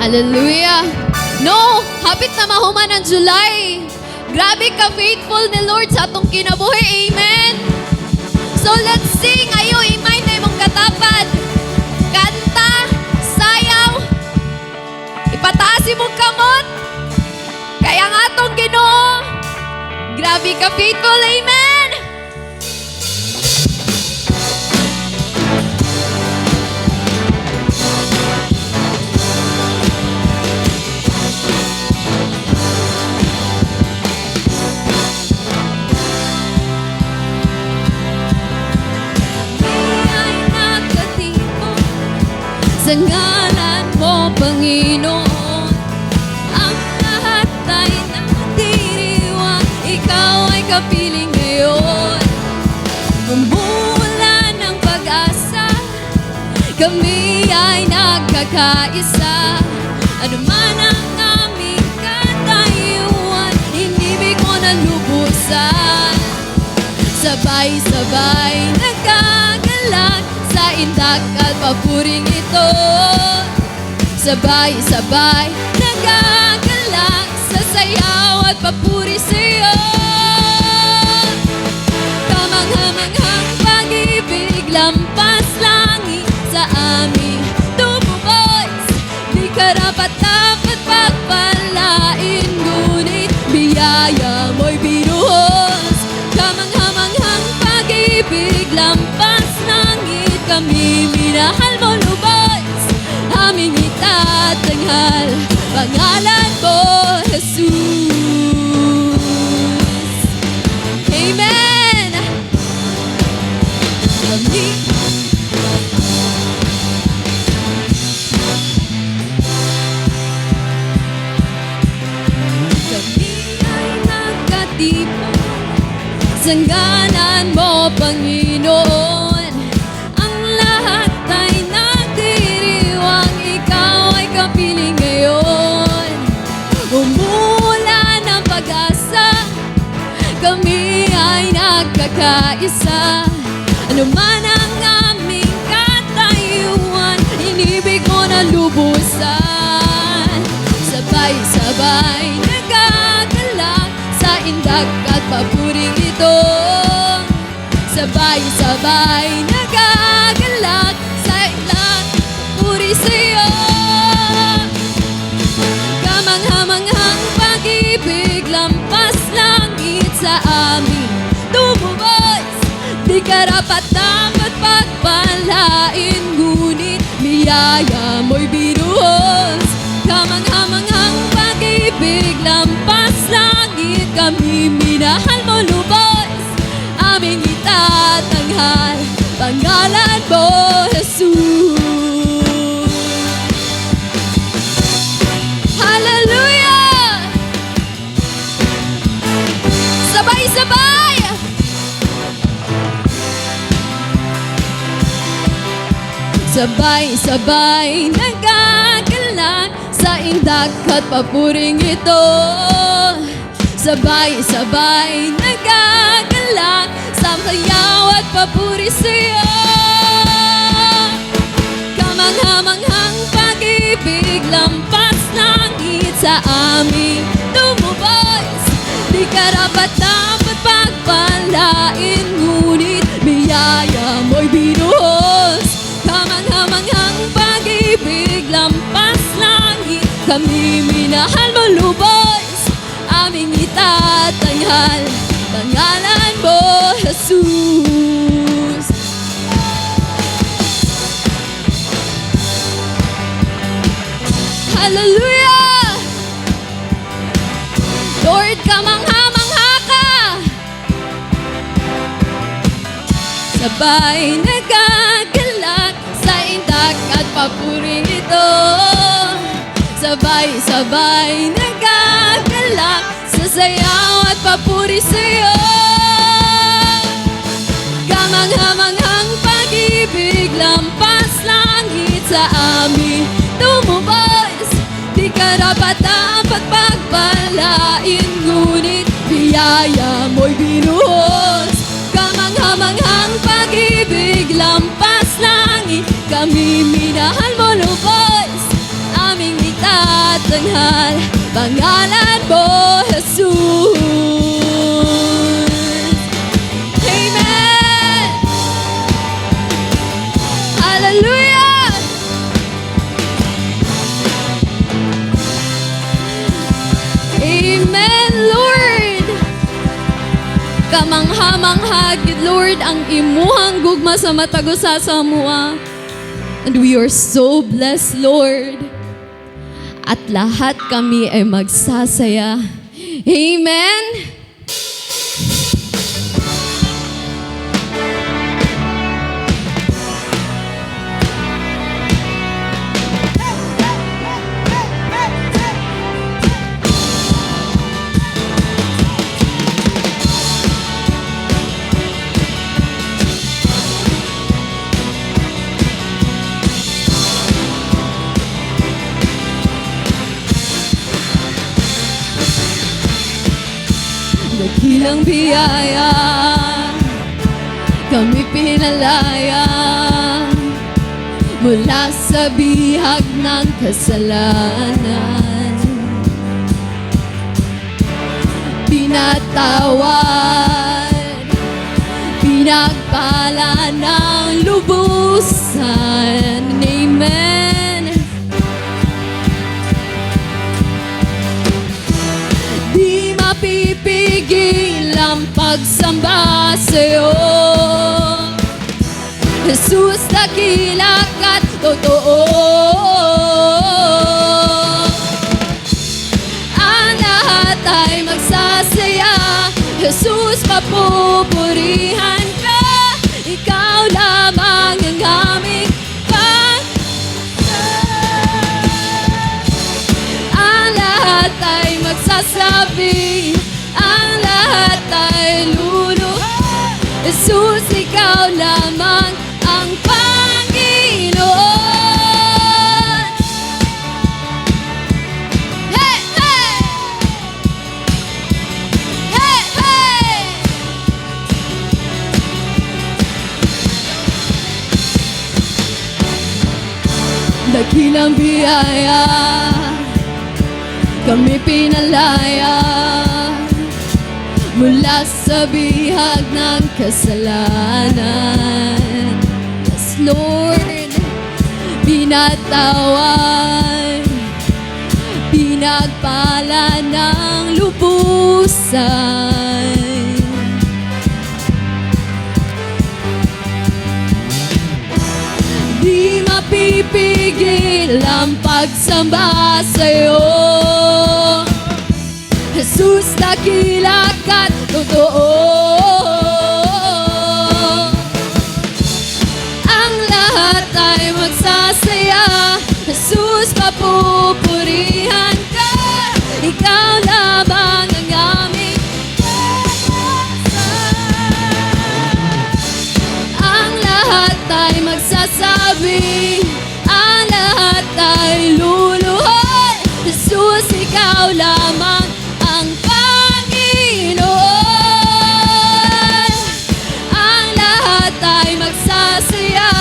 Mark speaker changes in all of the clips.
Speaker 1: Hallelujah! No! Hapit na mahuman ang July! Grabe ka faithful ni Lord sa atong kinabuhi. Amen! So let's sing! Ayo, imay na imong katapad. Kanta, sayaw, ipataas imong kamot. Kaya nga atong Ginoo. Grabe ka faithful. Amen! Sa ngalan mo, Panginoon, ang lahat ay natiriwang. Ikaw ay kapiling ngayon. Mumula ng pag-asa, kami ay nagkakaisa. Ano man ang aming katayuan, inibig mo na lubusan. Sabay-sabay nagkagalak sa indak at papuring ito. Sabay-sabay nagagalak sa sayaw at papuri sa'yo. Kamanghamanghang pag-ibig, lampas langit sa aming tumuboys. Di karapat-dapat pagpalain, ngunit biyaya mo'y binuhos. Kamanghamanghang pag-ibig, lampas langit, kami minahal mo lubos. Aming itatanghal pangalan mo, Jesus. Amen. Kami ay nagkatipon sa ngalan mo, Panginoon. Kapiling ngayon, umula ng pag-asa, kami ay nagkakaisa. Ano man ang aming katayuan, inibig mo na lubusan. Sabay-sabay nagagalak sa indak at papuring ito. Sabay-sabay nagagalak sa indak, papuri sa'yo. Kamanghamanghang pag-ibig, lampas langit sa amin tumuboys. Di karapat-dapat pagpalain, ngunit biyaya mo'y binuhos. Kamanghamanghang pag-ibig, lampas langit, kami minahal mo lubos. Aming itatanghal pangalan mo, Jesus. Sabay-sabay! Sabay-sabay nagagalak sa indak at papuring ito. Sabay-sabay nagagalak sa sayaw at papuri sa'yo. Kamanghamanghang pag-ibig, lampas langit sa aming tumuboys. Di karapat-dapat pagpalain, ngunit biyaya mo'y binuhos. Kamanghamanghang pag-ibig, lampas langit, kami minahal mo lubos. Aming itatanghal pangalan mo, Jesus. Hallelujah! Lord, kamangha-mangha ka. Sabay nagagalak sa indak at papuring ito. Sabay-sabay nagagalak sa sayaw at papuri sa'yo. Kamangha-manghang pag-ibig, lampas langit sa amin tumuboys. Di karapat-dapat pagpalain, ngunit biyaya mo'y binuhos. Kamangha-manghang pag-ibig, lampas langit, kami minahal mo lubos. Aming itatanghal pangalan mo, Jesus. Amen! Hallelujah! Amen, Lord! Kamangha-mangha, Lord, ang imuhang gugma sa matagusa sa mua. And we are so blessed, Lord. At lahat kami ay magsasaya. Amen? Dakilang biyaya, kami pinalaya mula sa bihag ng kasalanan. Pinatawad, pinagpala ng lubusan. Amen. Di mapipigil ang pagsamba sa'yo, Jesus, dakila ka't totoo. Ang lahat ay magsasaya, Jesus, papupurihan ka. Ikaw lamang ang aming ang lahat ay magsasabi, ang lahat ay luluhod, Jesus, ikaw lamang ang Panginoon. Hey, hey! Hey, hey! Dakilang biyaya, kami pinalaya mula sa bihag ng kasalanan. Yes, Lord, pinatawad, pinagpala ng lubusan. Di mapipigil ang pagsamba sa'yo, Jesus, dakila ka't totoo. Ang lahat ay magsasaya, Jesus, papupurihan ka. Ikaw lamang ang aming ang lahat ay magsasabi, ang lahat ay luluhod, Jesus, ikaw lamang ang Panginoon. Ang lahat ay magsasaya,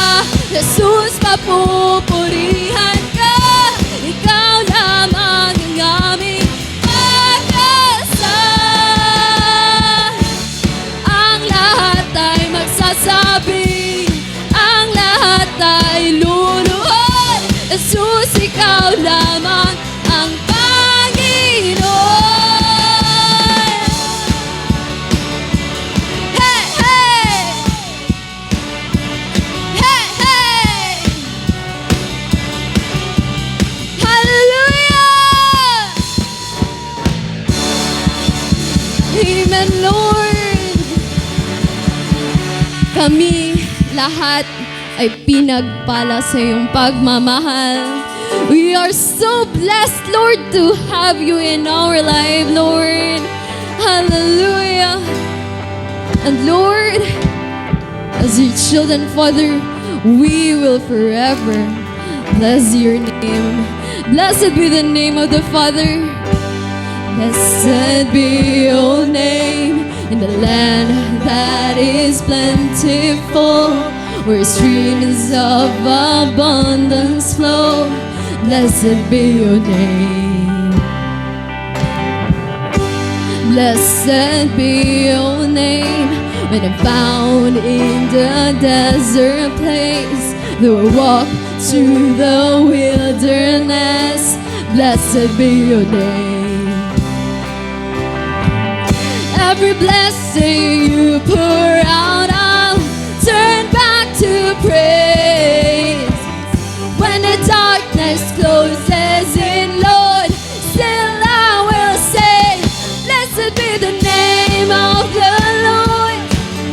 Speaker 1: Jesus, papupurihan ka. Ikaw lamang ang aming pag-asa. Ang lahat ay magsasabi, ang lahat ay luluhod, Jesus, ikaw lamang ang Panginoon. Hey, hey! Hey, hey! Hallelujah! Amen, Lord. Kami lahat ay pinagpala sa iyong pagmamahal. We are so blessed, Lord, to have you in our life, Lord. Hallelujah. And Lord, as your children, Father, we will forever bless your name. Blessed be the name of the Father. Blessed be your name in the land that is plentiful, where streams of abundance flow. Blessed be your name. Blessed be your name. When I'm found in the desert place, though I walk through the wilderness, blessed be your name. Every blessing you pour out, I'll turn back to praise. When the darkness closes in, Lord, still I will say, blessed be the name of the Lord.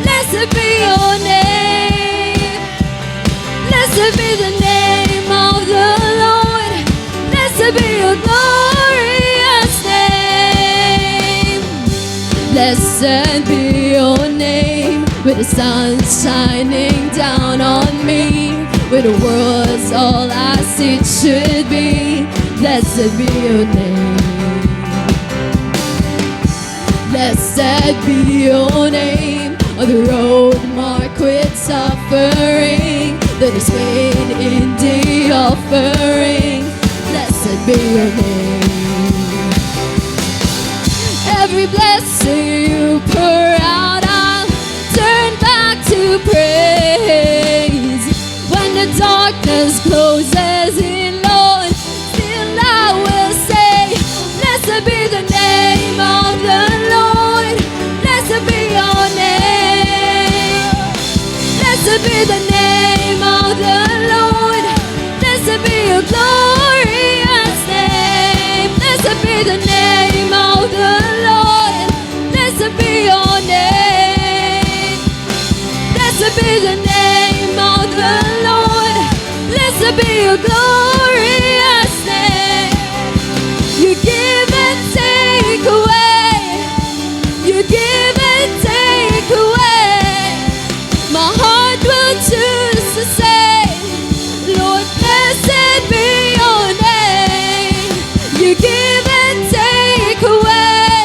Speaker 1: Blessed be your name. Blessed be the name of the Lord. Blessed be your glorious name. Blessed be your name. With the sun shining down on me, with the world's all I see it should be. Blessed be your name. Blessed be your name. On the road marked with suffering, that is paid in the offering. Blessed be your name. Every blessing you pour out, I'll turn back to praise. When the darkness closes in, Lord, still I will say, blessed be the name of the Lord. Blessed be your name. Blessed be the name of the Lord. Blessed be your glorious name. Blessed be the name of the Lord. Blessed be your name. Blessed be the name of the Lord. Blessed be your glorious name. You give and take away. You give and take away. My heart will choose to say, Lord, blessed be your name. You give and take away.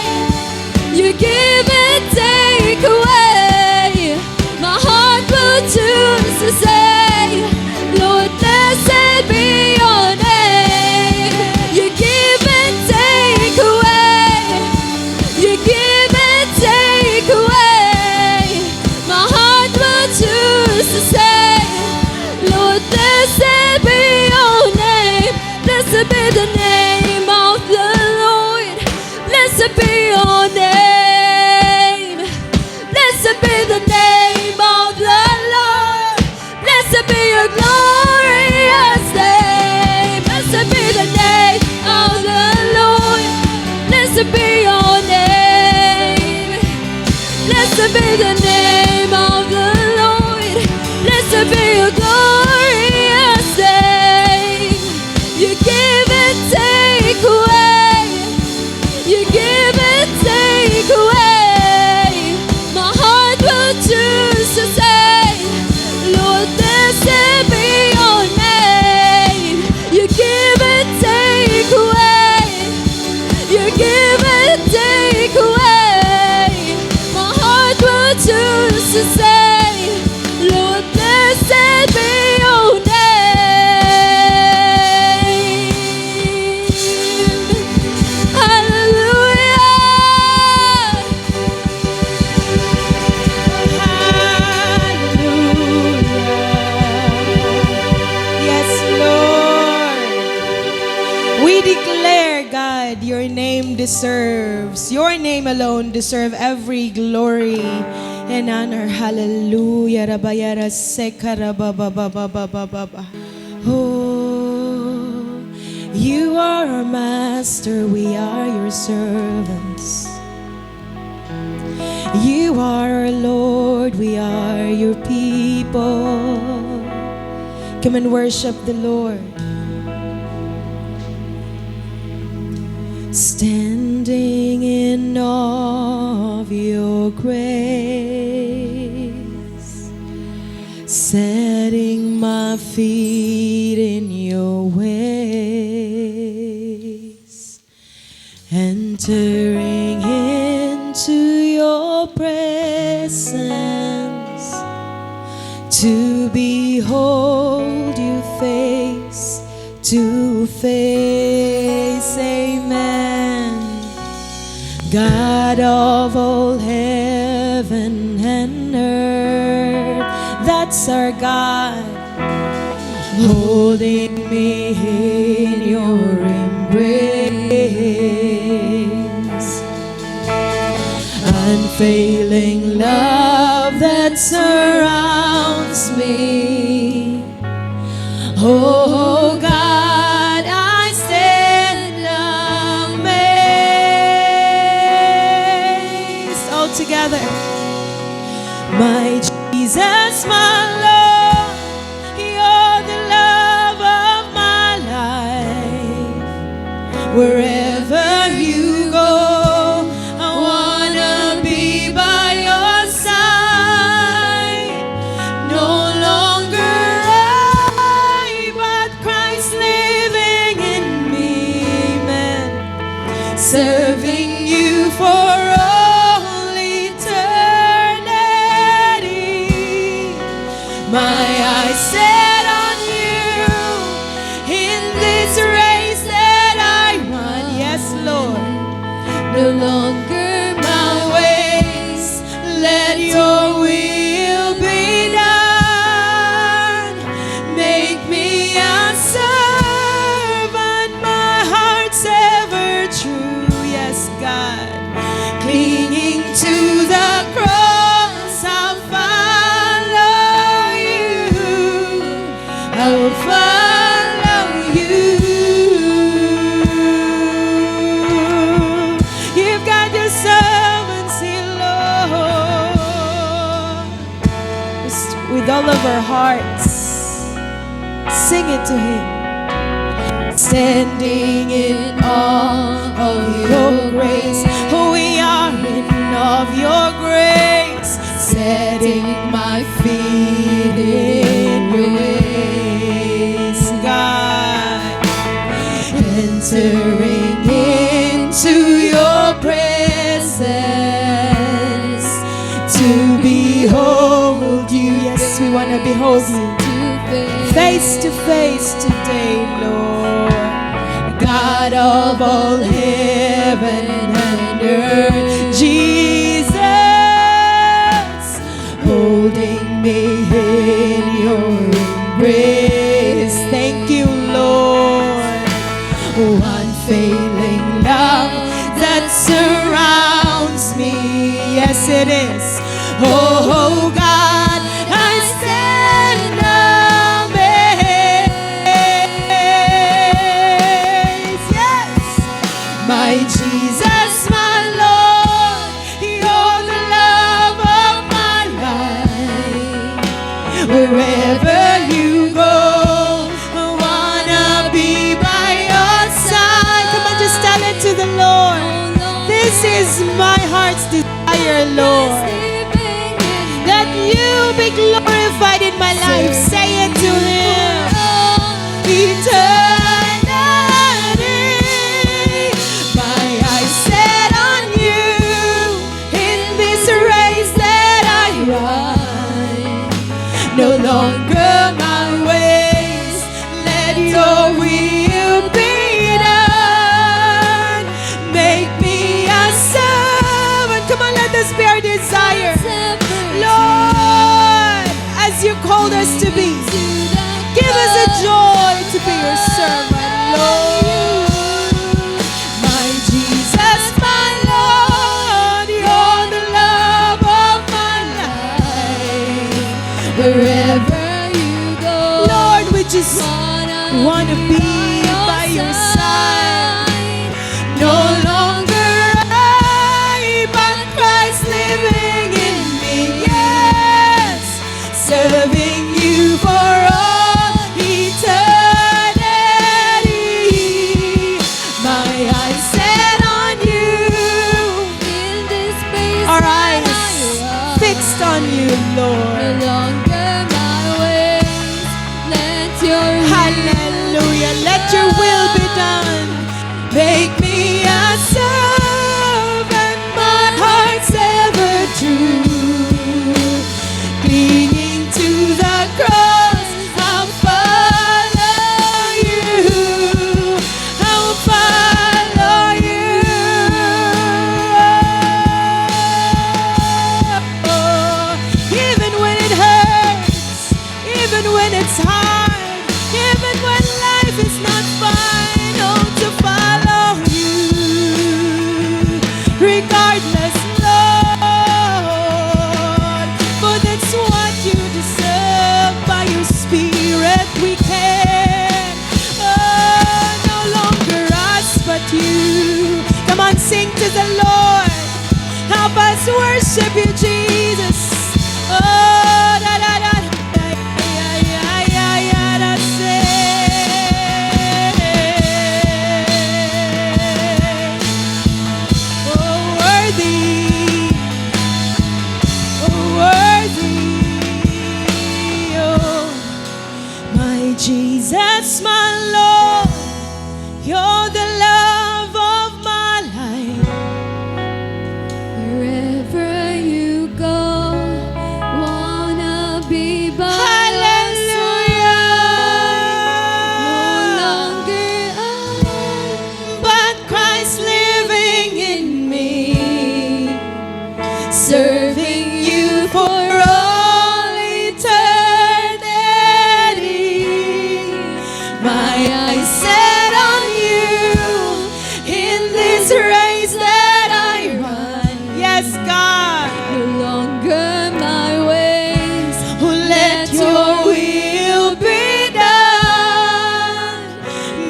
Speaker 1: You give and take away. My heart will choose to say, Lord, blessed be your name. You give and take away. You give and take away. My heart will choose to say, Lord, blessed be your name. Blessed be the name of the Lord. Blessed be your name. Blessed be the name of the Lord. Blessed be your glorious name. Blessed be the name of the Lord. Blessed be your name. Blessed be the name of the Lord. Blessed be your glorious name. You give and take away. You give and take away. My heart will choose to say, Lord, blessed be your name. You give and take away. You give and take away. My heart will choose to say, Lord, blessed be your name. Hallelujah.
Speaker 2: Yes, Lord. We declare, God, your name alone deserve every glory and honor. Hallelujah. Rabayara sekara baba baba baba baba. Oh, you are our master, we are your servants. You are our Lord, we are your people. Come and worship the Lord. Standing in awe of your grace, setting my feet in your ways, entering into your presence to behold you face to to face. Amen. God of all heaven and earth, that's our God, holding me in your embrace. Unfailing love that surrounds me. Oh God, I stand amazed. All together. My Jesus, my Lord, you're the love of my life. Wherever you go, I wanna be by your side. No longer I, but Christ living in me, man. Serving you for all eternity. My eyes set on you in this race that I run. Yes, Lord. No longer my ways, let your will be done. Make me a servant, my heart's ever true. Yes, God. Clinging to the cross, I'll follow you. I will follow you. You've got your servants here, Lord. Just with all of our hearts, sing it to Him. Standing in awe of your grace, we are in awe of your grace. Setting my feet in your ways, God. Entering into your presence to behold you. Yes, we want to behold you face to face today, Lord. God of all heaven and earth, Jesus, holding me in your embrace. Thank you, Lord. Unfailing love that surrounds me. Yes, it is. Oh God, I stand amazed. Yes, my Jesus, my Lord, you're the love of my life. Wherever you go, I wanna be by your side. Come on, just tell it to the Lord. This is my heart's desire, Lord, that you be glorified in my life. Say it to Him. Eternity, my eyes set on you in this race that I run. No longer my ways, let your will be done. Make me a servant. Come on, let this be our desire, Lord, as you called us to be. Give us a joy to be your servant, Lord. My Jesus, my Lord, you're the love of my life. Wherever you go, Lord, we just want to be by your side. No longer I, but Christ living in me. Yes, serving you for all eternity. My eyes set on you. Our eyes fixed on you, Lord. Hallelujah. worship you, Jesus. Oh, da da da. Jesus, my Lord, you're the love of my life.
Speaker 1: Wherever you go, wanna be by
Speaker 2: Hallelujah.
Speaker 1: No longer I,
Speaker 2: But Christ living in me, serving you for all eternity. My eyes set on you in this race that I run. Yes, God.
Speaker 1: no longer my ways.
Speaker 2: Let your will be done.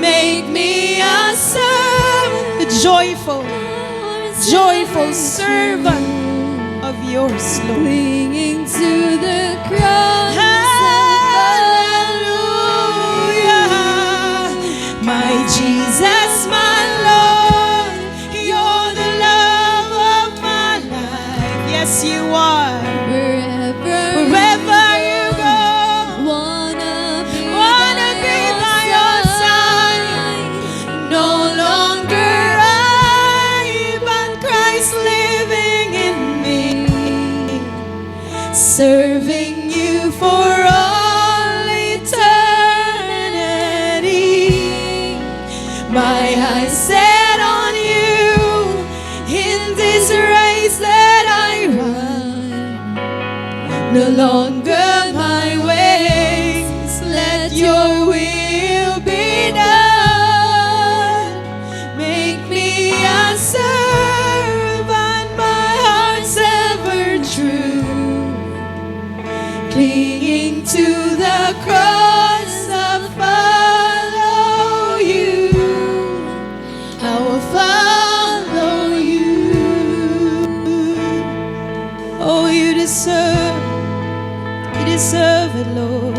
Speaker 2: Make me a servant, joyful servant of yours, Lord.
Speaker 1: Clinging to the cross.
Speaker 2: Hallelujah. My Jesus, my Lord, you're the love of my life. Yes, you are. Wherever you go,
Speaker 1: wanna be
Speaker 2: by your side. No longer I, but Christ living in me, serving you for all eternity. My eyes set on you in this race that I run. No longer my ways, let your will be done. Make me a servant, my heart's ever true. Clinging to the cross, I'll follow you. I will follow you. Oh, you deserve it, Lord.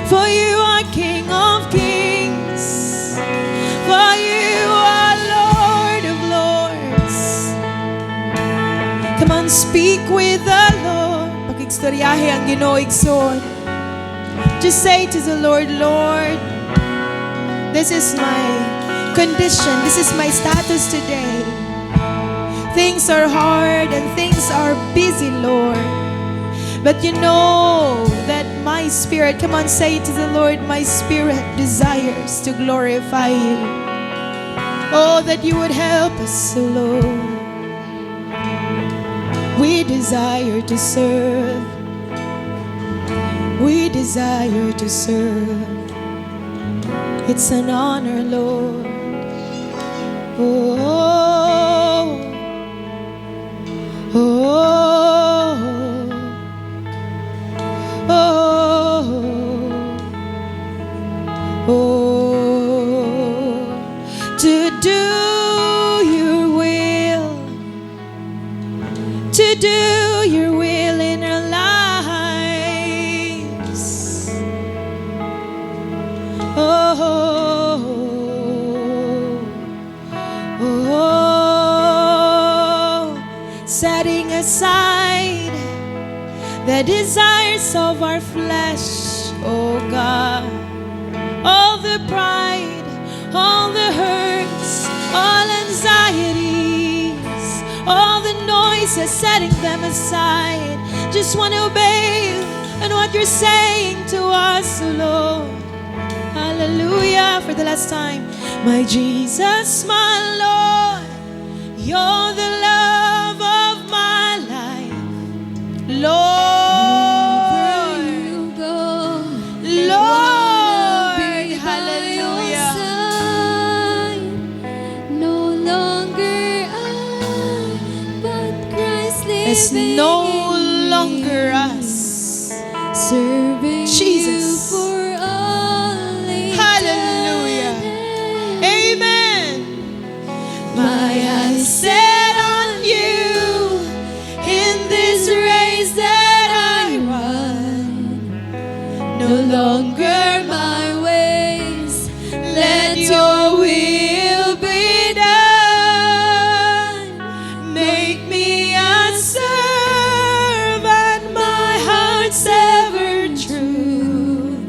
Speaker 2: For you are King of kings. For you are Lord of lords. Come on, speak with the Lord. Pakigstoryahe ang Ginoo igsoon. Just say to the Lord, Lord, this is my condition. This is my status today. Things are hard and things are busy, Lord. But you know that my spirit, come on, say to the Lord, my spirit desires to glorify you. Oh, that you would help us, oh Lord. We desire to serve. We desire to serve. It's an honor, Lord. Oh, oh, oh, oh, to do your will, to do your will in our lives. Oh, oh, setting aside the desires of our flesh, oh God, all the pride, all the hurts, all anxieties, all the noises, setting them aside. Just want to obey you and what you're saying to us, oh Lord. Hallelujah. For the last time, my Jesus, my Lord, you're the love of my life. Lord,
Speaker 1: you go,
Speaker 2: Lord,
Speaker 1: be by your
Speaker 2: hallelujah.
Speaker 1: side. No longer I, but Christ
Speaker 2: It's
Speaker 1: living
Speaker 2: no
Speaker 1: in
Speaker 2: longer
Speaker 1: me.
Speaker 2: us.
Speaker 1: Serving
Speaker 2: Jesus.
Speaker 1: you for all
Speaker 2: Hallelujah.
Speaker 1: eternity.
Speaker 2: Amen. My eyes set on Let your will be done. Make me a servant, my heart's ever true.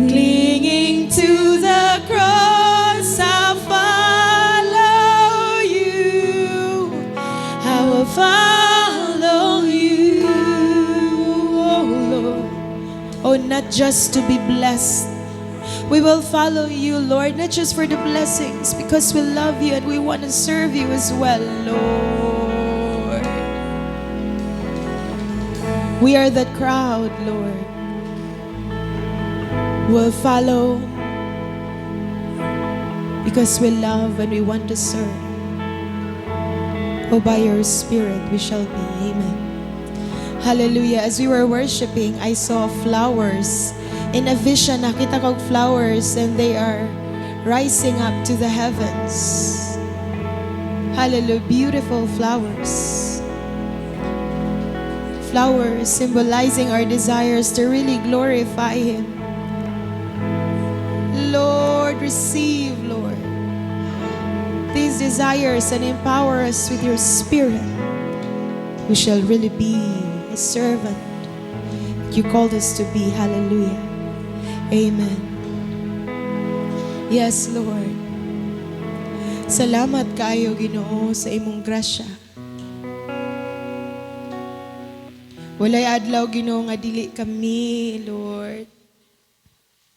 Speaker 2: Clinging to the cross, I'll follow you. I will follow you, oh Lord. Oh, not just to be blessed. We will follow you, Lord, not just for the blessings, because we love you and we want to serve you as well, Lord. We are that crowd, Lord. We'll follow because we love and we want to serve. Oh, by your Spirit we shall be. Amen. Hallelujah. As we were worshiping, I saw flowers. In a vision, nakita ko flowers and they are rising up to the heavens. Hallelujah. Beautiful flowers. Flowers symbolizing our desires to really glorify Him. Lord, receive, Lord, these desires and empower us with your Spirit. We shall really be a servant you called us to be. Hallelujah. Amen. Yes, Lord. Salamat kayo, Ginoo, sa imong grasya. Walay adlaw, Ginoo, nga dili kami, Lord,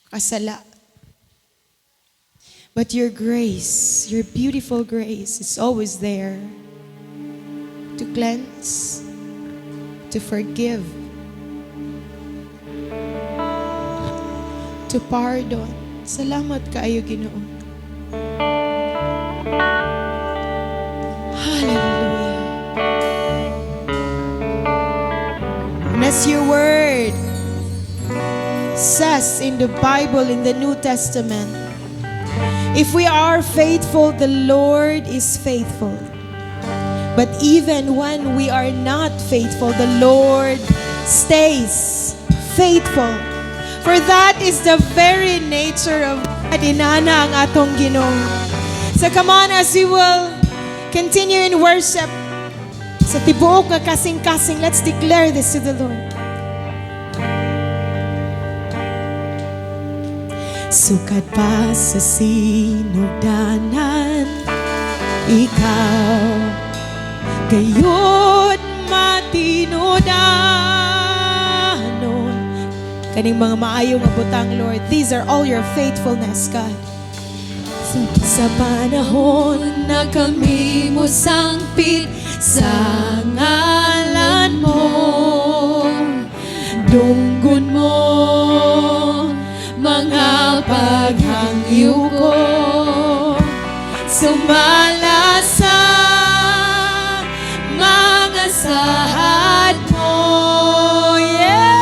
Speaker 2: kasala. But your grace, your beautiful grace is always there to cleanse, to forgive, to pardon. Salamat kaayo, Ginoo. Hallelujah. And as your word says in the Bible, in the New Testament, if we are faithful, the Lord is faithful. But even when we are not faithful, the Lord stays faithful. For that is the very nature of God. Inana ang atong Ginoo. So come on, as we will continue in worship, sa tibuok nga kasing-kasing, let's declare this to the Lord. Sukat pa sa sinugdanan, ikaw gayon matinudanon. Kaning mga maayong nga butang, Lord, these are all your faithfulness, God. Sa panahon na kami mo sangpit sa ngalan mo, dunggon mo mga paghangyo ko, sumala sa mga sahad mo. Yes!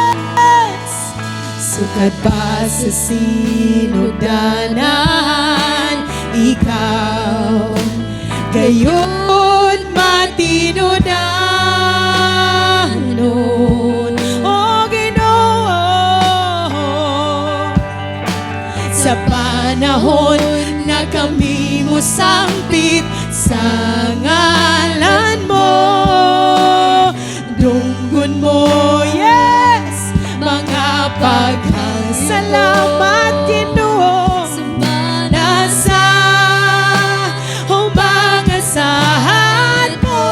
Speaker 2: Sukat pa sa sinugdanan, ikaw gayon matinudanon. O Ginoo, sa panahon na kami mo sangpit sa ngalan mo, dunggon mo, yes, mga paghang. Salamat, Ginoo, nasa mga sahad mo,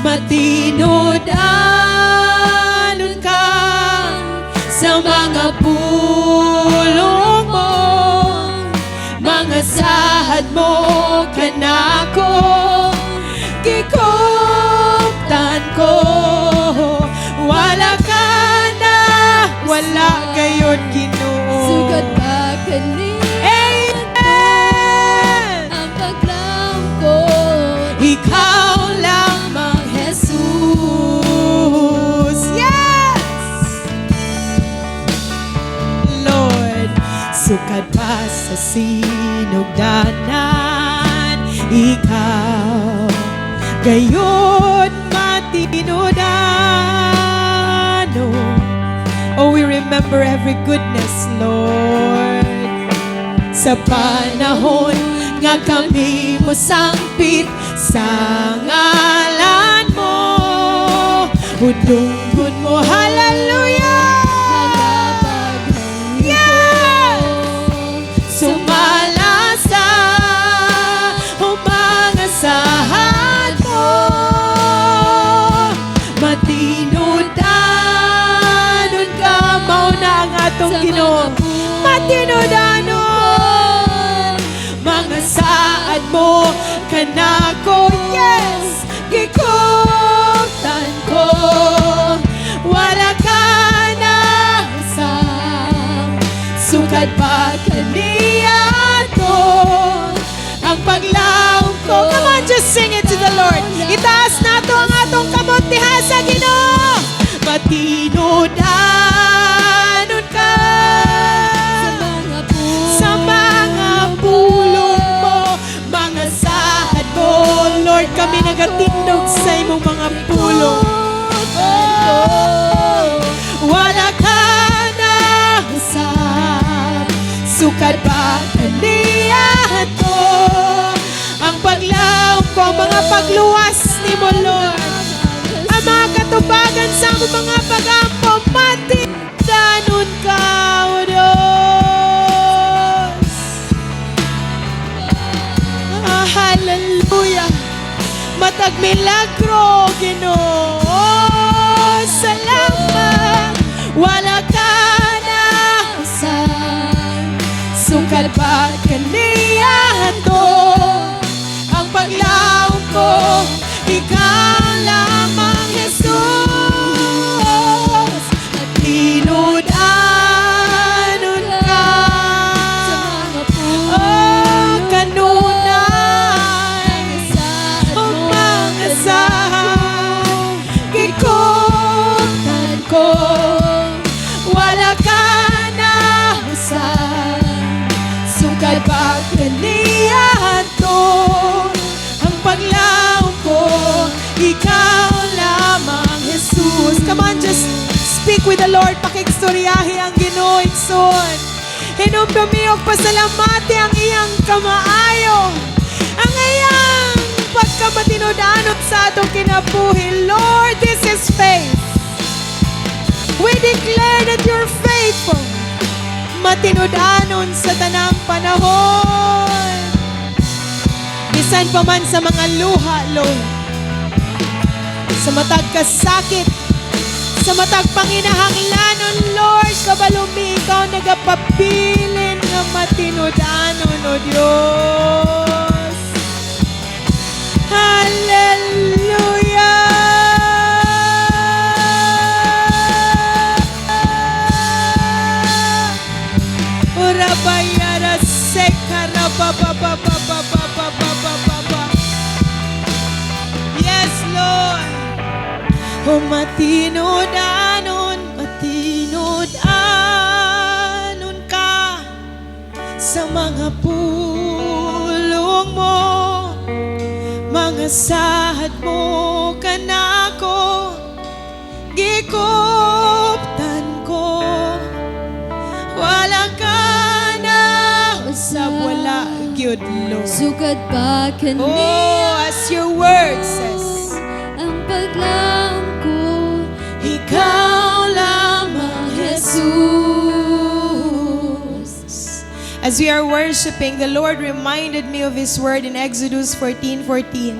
Speaker 2: matinudanon ka sa mga pulong mo, mga sahad mo kanako, gikuptan ko, wala ka na, wala gayon, Ginoo.
Speaker 1: Sugat pa kanina ang paglangkot,
Speaker 2: ikaw lamang, Jesus. Yes! Lord, sukat pa sa sinugdanan, ikaw gayon matinudanon. Oh, we remember every goodness, Lord. sa panahon nga kami mo sangpit sa ngalan mo. Udunggon mo, hallelujah! Yes! Sumala sa umangasahan mo. Matinudanon ka, mauna ang atong Ginoo. Matinudanon, mga saad mo kanako, yes, gikutan ko. Wala ka na sa sukad pa kaniya to ang paglaom ko. Come on, just sing it to the Lord. Itaas nato ang atong kamot diha sa Ginoo. Matinudanon ka sa mga pulong mo, mga sahad mo. Lord, kami nagatindog sa imong mga pulong. Oh, wala ka na sa sukad pa kaniya to ang paglaom ko, ang mga pagluwas ni mo, Lord. Ang mga katubagan sa among mga pagampo, matinudanon ka, O Diyos. Hallelujah. Matag milagro, Ginoo. Salamat. Wala ka na sa sukal pa kaniya to ang paglaom ko. Ikaw lamang, Jesus. Tinudanon ka. Oh, kanunay umangasahan. Gikutan ko. Wala ka na sa sukal pa kaniya to ang paglaom ko. Ikaw lamang, Jesus. Come on, just speak with the Lord. Pakigstoryahe ang Ginoo igsoon. Hinumdumi og pasalamati ang iyang kamaayo. Ang iyang pagkamatinudanon sa atong kinabuhi. Lord, this is faith. We declare that you're faithful. Matinudanon sa tanang panahon. Bisan pa man sa mga luha, Lord. Sa matag kasakit, sa matag panginahanglanon, Lord, kabalumi ikaw nagapabilin nga matinudanon, O Diyos. Hallelujah! Urabayara sekara ba. Yes, Lord. O matinudanon ka sa mga pulong mo, mga sahad mo kanako, gikuptan ko. Wala ka na sa wala, gyud, Lord.
Speaker 1: Sugad pa kaniya
Speaker 2: Oh, as your word says,
Speaker 1: ang paglaom ko.
Speaker 2: ikaw lamang, Jesus. As we are worshiping, the Lord reminded me of His word in Exodus 14:14.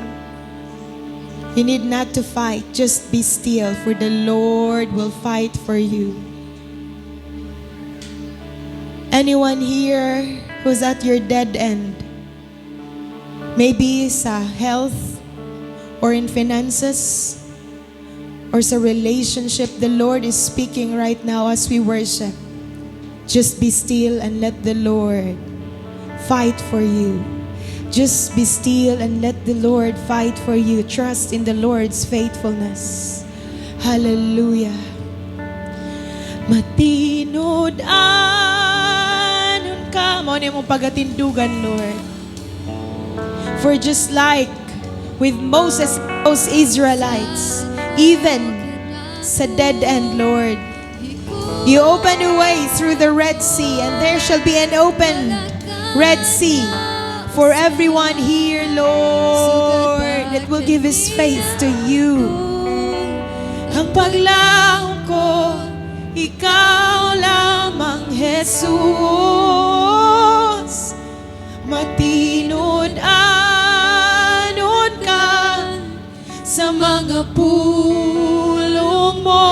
Speaker 2: You need not to fight, just be still, for the Lord will fight for you. Anyone here who's at your dead end, maybe sa health or in finances or sa relationship, the Lord is speaking right now as we worship. Just be still and let the Lord fight for you. Just be still and let the Lord fight for you. Trust in the Lord's faithfulness. Hallelujah. Matinudanon ka. Mao ni mong pagatindugan, Lord. For just like with Moses, those Israelites, even sa dead end, Lord, you open a way through the Red Sea, and there shall be an open Red Sea for everyone here, Lord, that will give His face to you. Ang paglaong ko, Ikaw lamang, Jesus. Matinod-anod ka sa mga pulong mo.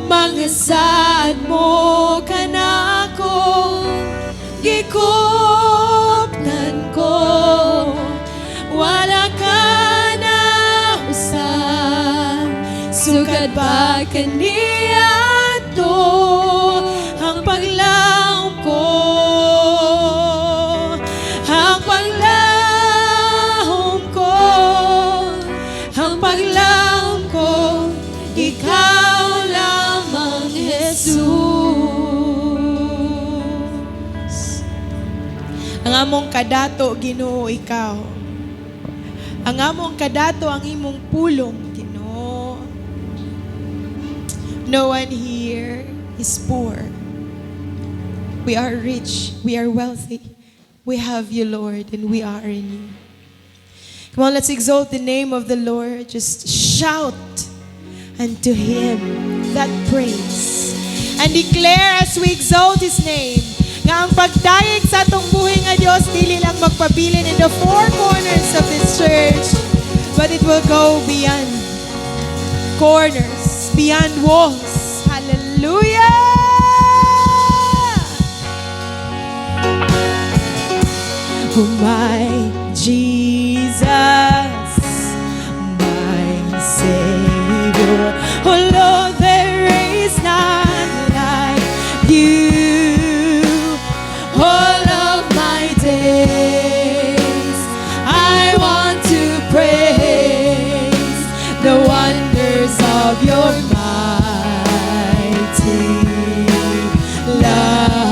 Speaker 2: Mga saad mo ka na ko, gikuptan ko. Wala ka na usab, sugad ba kaniya to ang paglaom ko. Ang paglaom ko, ang paglaom ko, Ikaw lamang, Jesus. Ang among kadato, Ginoo, Ikaw. Ang among kadato, ang imong pulong, Ginoo. No one here is poor. We are rich. We are wealthy. We have you, Lord, and we are in you. Come on, let's exalt the name of the Lord. Just shout unto Him that praise. And declare as we exalt His name, nga ang pagdayeg sa atong buhay nga Diyos, dili lang magpabilin in the four corners of this church, but it will go beyond corners, beyond walls. Hallelujah! Oh my Jesus, my Savior, oh Lord, there is none like you. All of my days, I want to praise the wonders of your mighty love.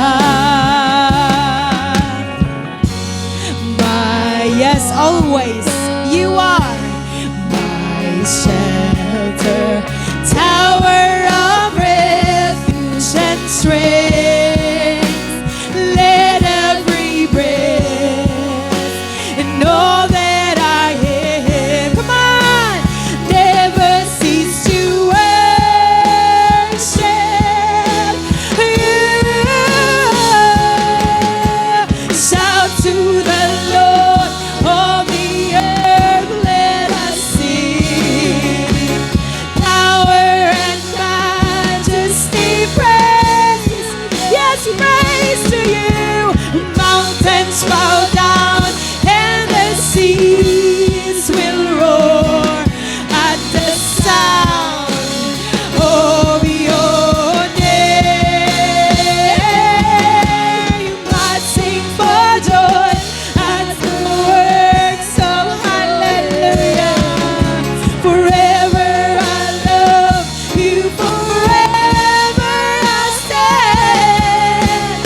Speaker 2: Yes, always you are my shelter, tower of refuge and strength. Let every breath and all that I am, come on, never cease to worship you. Shout to the Lord, all the earth, let us sing. Power and majesty, praise, yes, praise to you. Mountains bow down and the seas will roar at the sound of your name. You must sing for joy at the works of hallelujah. Forever I love you, forever I stand.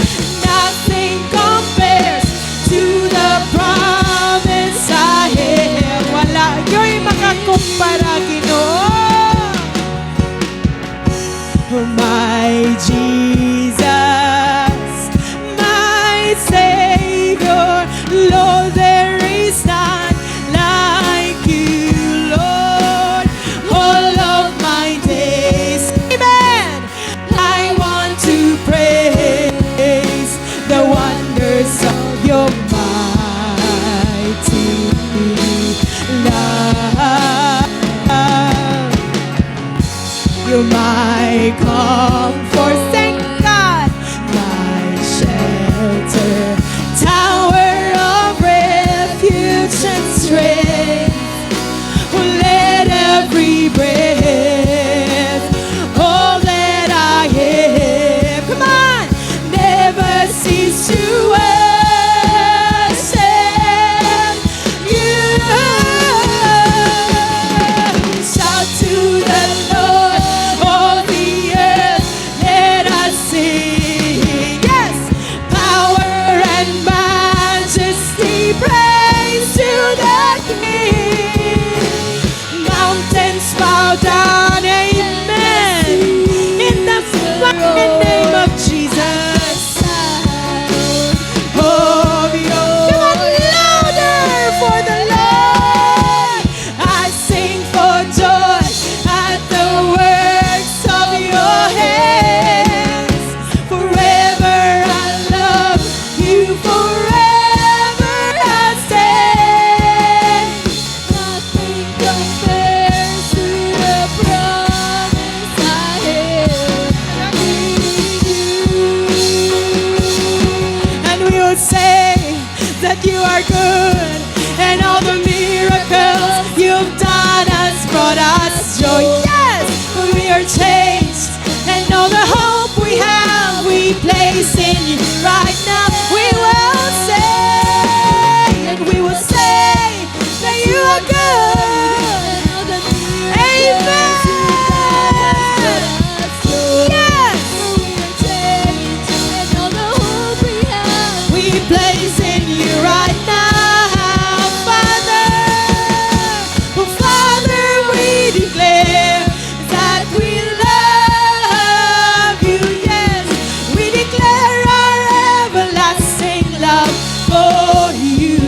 Speaker 2: Nothing compares to the promise I have. Wala yo'y makakumpara, Ginoo. Oh my Jesus, my Savior, Lord, there is none like you, Lord. All of my days, amen, I want to praise the wonders of your mighty love. You're my comfort, thank God, my shelter, tower of refuge and strength. Oh, let every breath, all that I have, come on, never cease to worship you. Shout to the Lord, all the earth, are good, and all the miracles you've done has brought us joy. Yes, we are changed, and all the hope we have we place in you right now. We will say, and we will say that you are good. Amen. Yes. We place in you right now, Father. Oh, Father, we declare that we love you. Yes, we declare our everlasting love for you.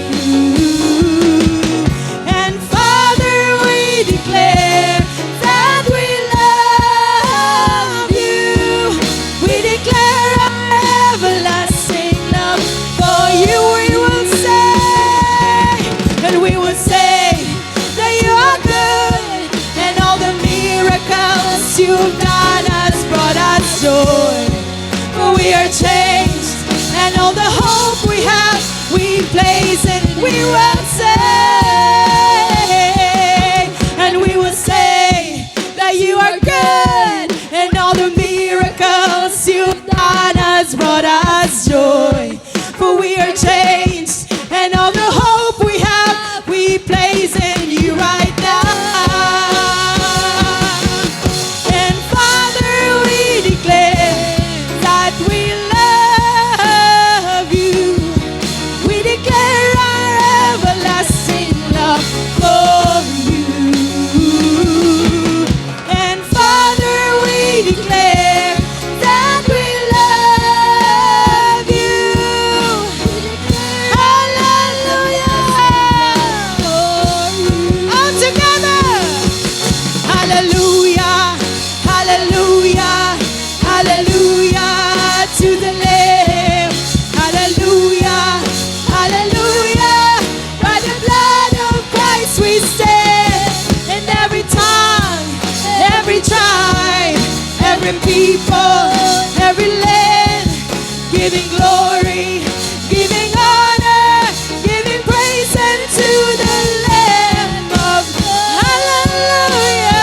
Speaker 2: And Father, we declare that we love you. We declare our everlasting love for you. We will say, and we will say that you are good, and all the miracles you've done has brought us joy. For we are changed, and all the hope we have we place in. We will say, and we will say that you are good, and all the miracles you've done has brought us joy. For we are changed, and all the hope we have we place in you right now. And Father, we declare that we love you. We declare our everlasting love for you. And Father, we declare that we love you. Hallelujah. All together. Hallelujah. Hallelujah. Hallelujah to the Lamb. Hallelujah. Hallelujah. By the blood of Christ we stand. And every tongue, every tribe, every people, every land, giving glory, giving honor, giving praise unto the Lamb of God. Hallelujah.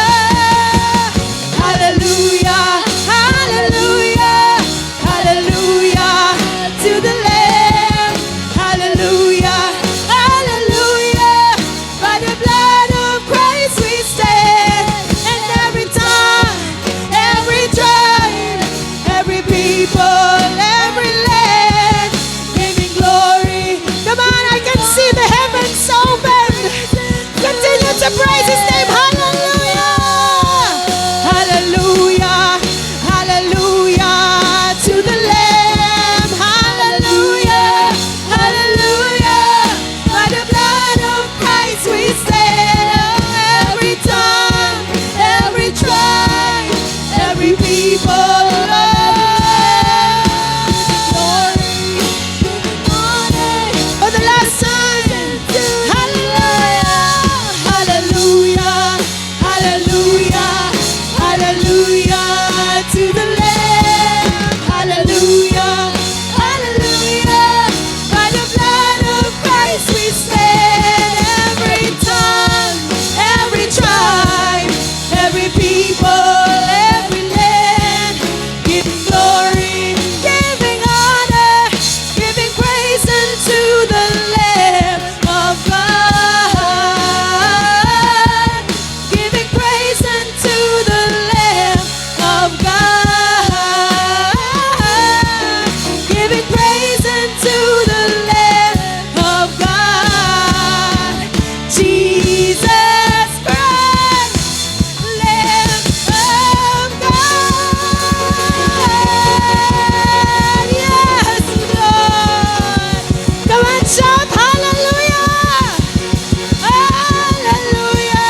Speaker 2: Hallelujah. Hallelujah. Hallelujah to the Lamb. Hallelujah. Hallelujah. By the blood of Christ we stand. And every tongue, every tribe, every people, every land, giving glory. Come on, I can see the heavens open. Continue to praise His name. Hallelujah. Hallelujah. Hallelujah to the Lamb. Hallelujah. Hallelujah. By the blood of Christ we stand. Every tongue, every tribe, every people, glory, honor. For the last time, hallelujah, hallelujah, hallelujah, hallelujah to the Lamb. Hallelujah, hallelujah. By the blood of Christ we stand. Every tongue, every tribe, every people, every land, giving glory, giving honor, giving praise unto the Lamb of God, giving praise unto the Lamb of God, giving praise unto the Lamb of God, Jesus Christ, Lamb of God. Yes, Lord. Come on, shout hallelujah. Hallelujah.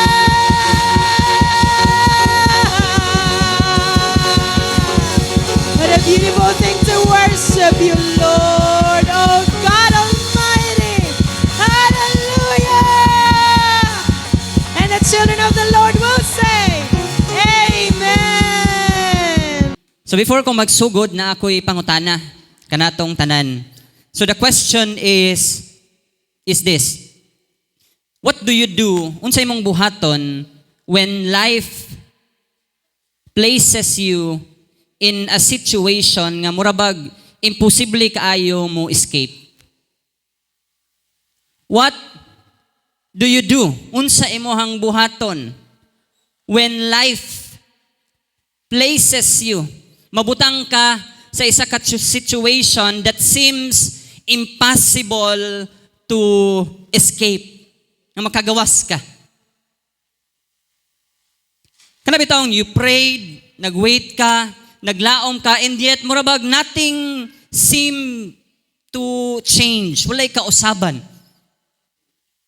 Speaker 2: What a beautiful thing to worship you, Lord. Oh, God Almighty. Hallelujah. And the children of the Lord will say, Amen.
Speaker 3: So before ko magsugod na ako'y pangutana kanatong tanan. So the question is, is this. What do you do, unsay mong buhaton, when life places you in a situation nga murabag imposible kaayo mo escape? What do you do? Unsa imong buhaton when life places you, mabutang ka sa isa ka situation that seems impossible to escape, na makagawas ka. Kana bitawng you prayed, nagwait ka, naglaom ka, and yet murabag nothing seem to change. Walay kausaban.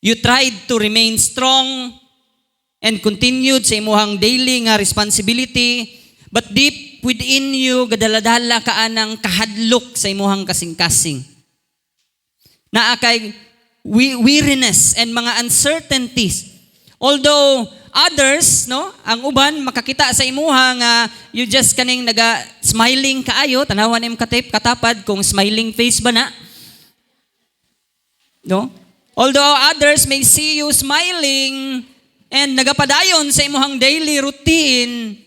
Speaker 3: You tried to remain strong and continued sa imuhang daily nga responsibility, but deep within you, gadaladala ka anang kahadlok sa imuhang kasing-kasing. Naa kay weariness and mga uncertainties. Although others, no, ang uban makakita sa imuha nga you just kaning smiling kaayo, tanawan im katapad kung smiling face ba na. No? Although others may see you smiling and nagapadayon sa imuhang daily routine,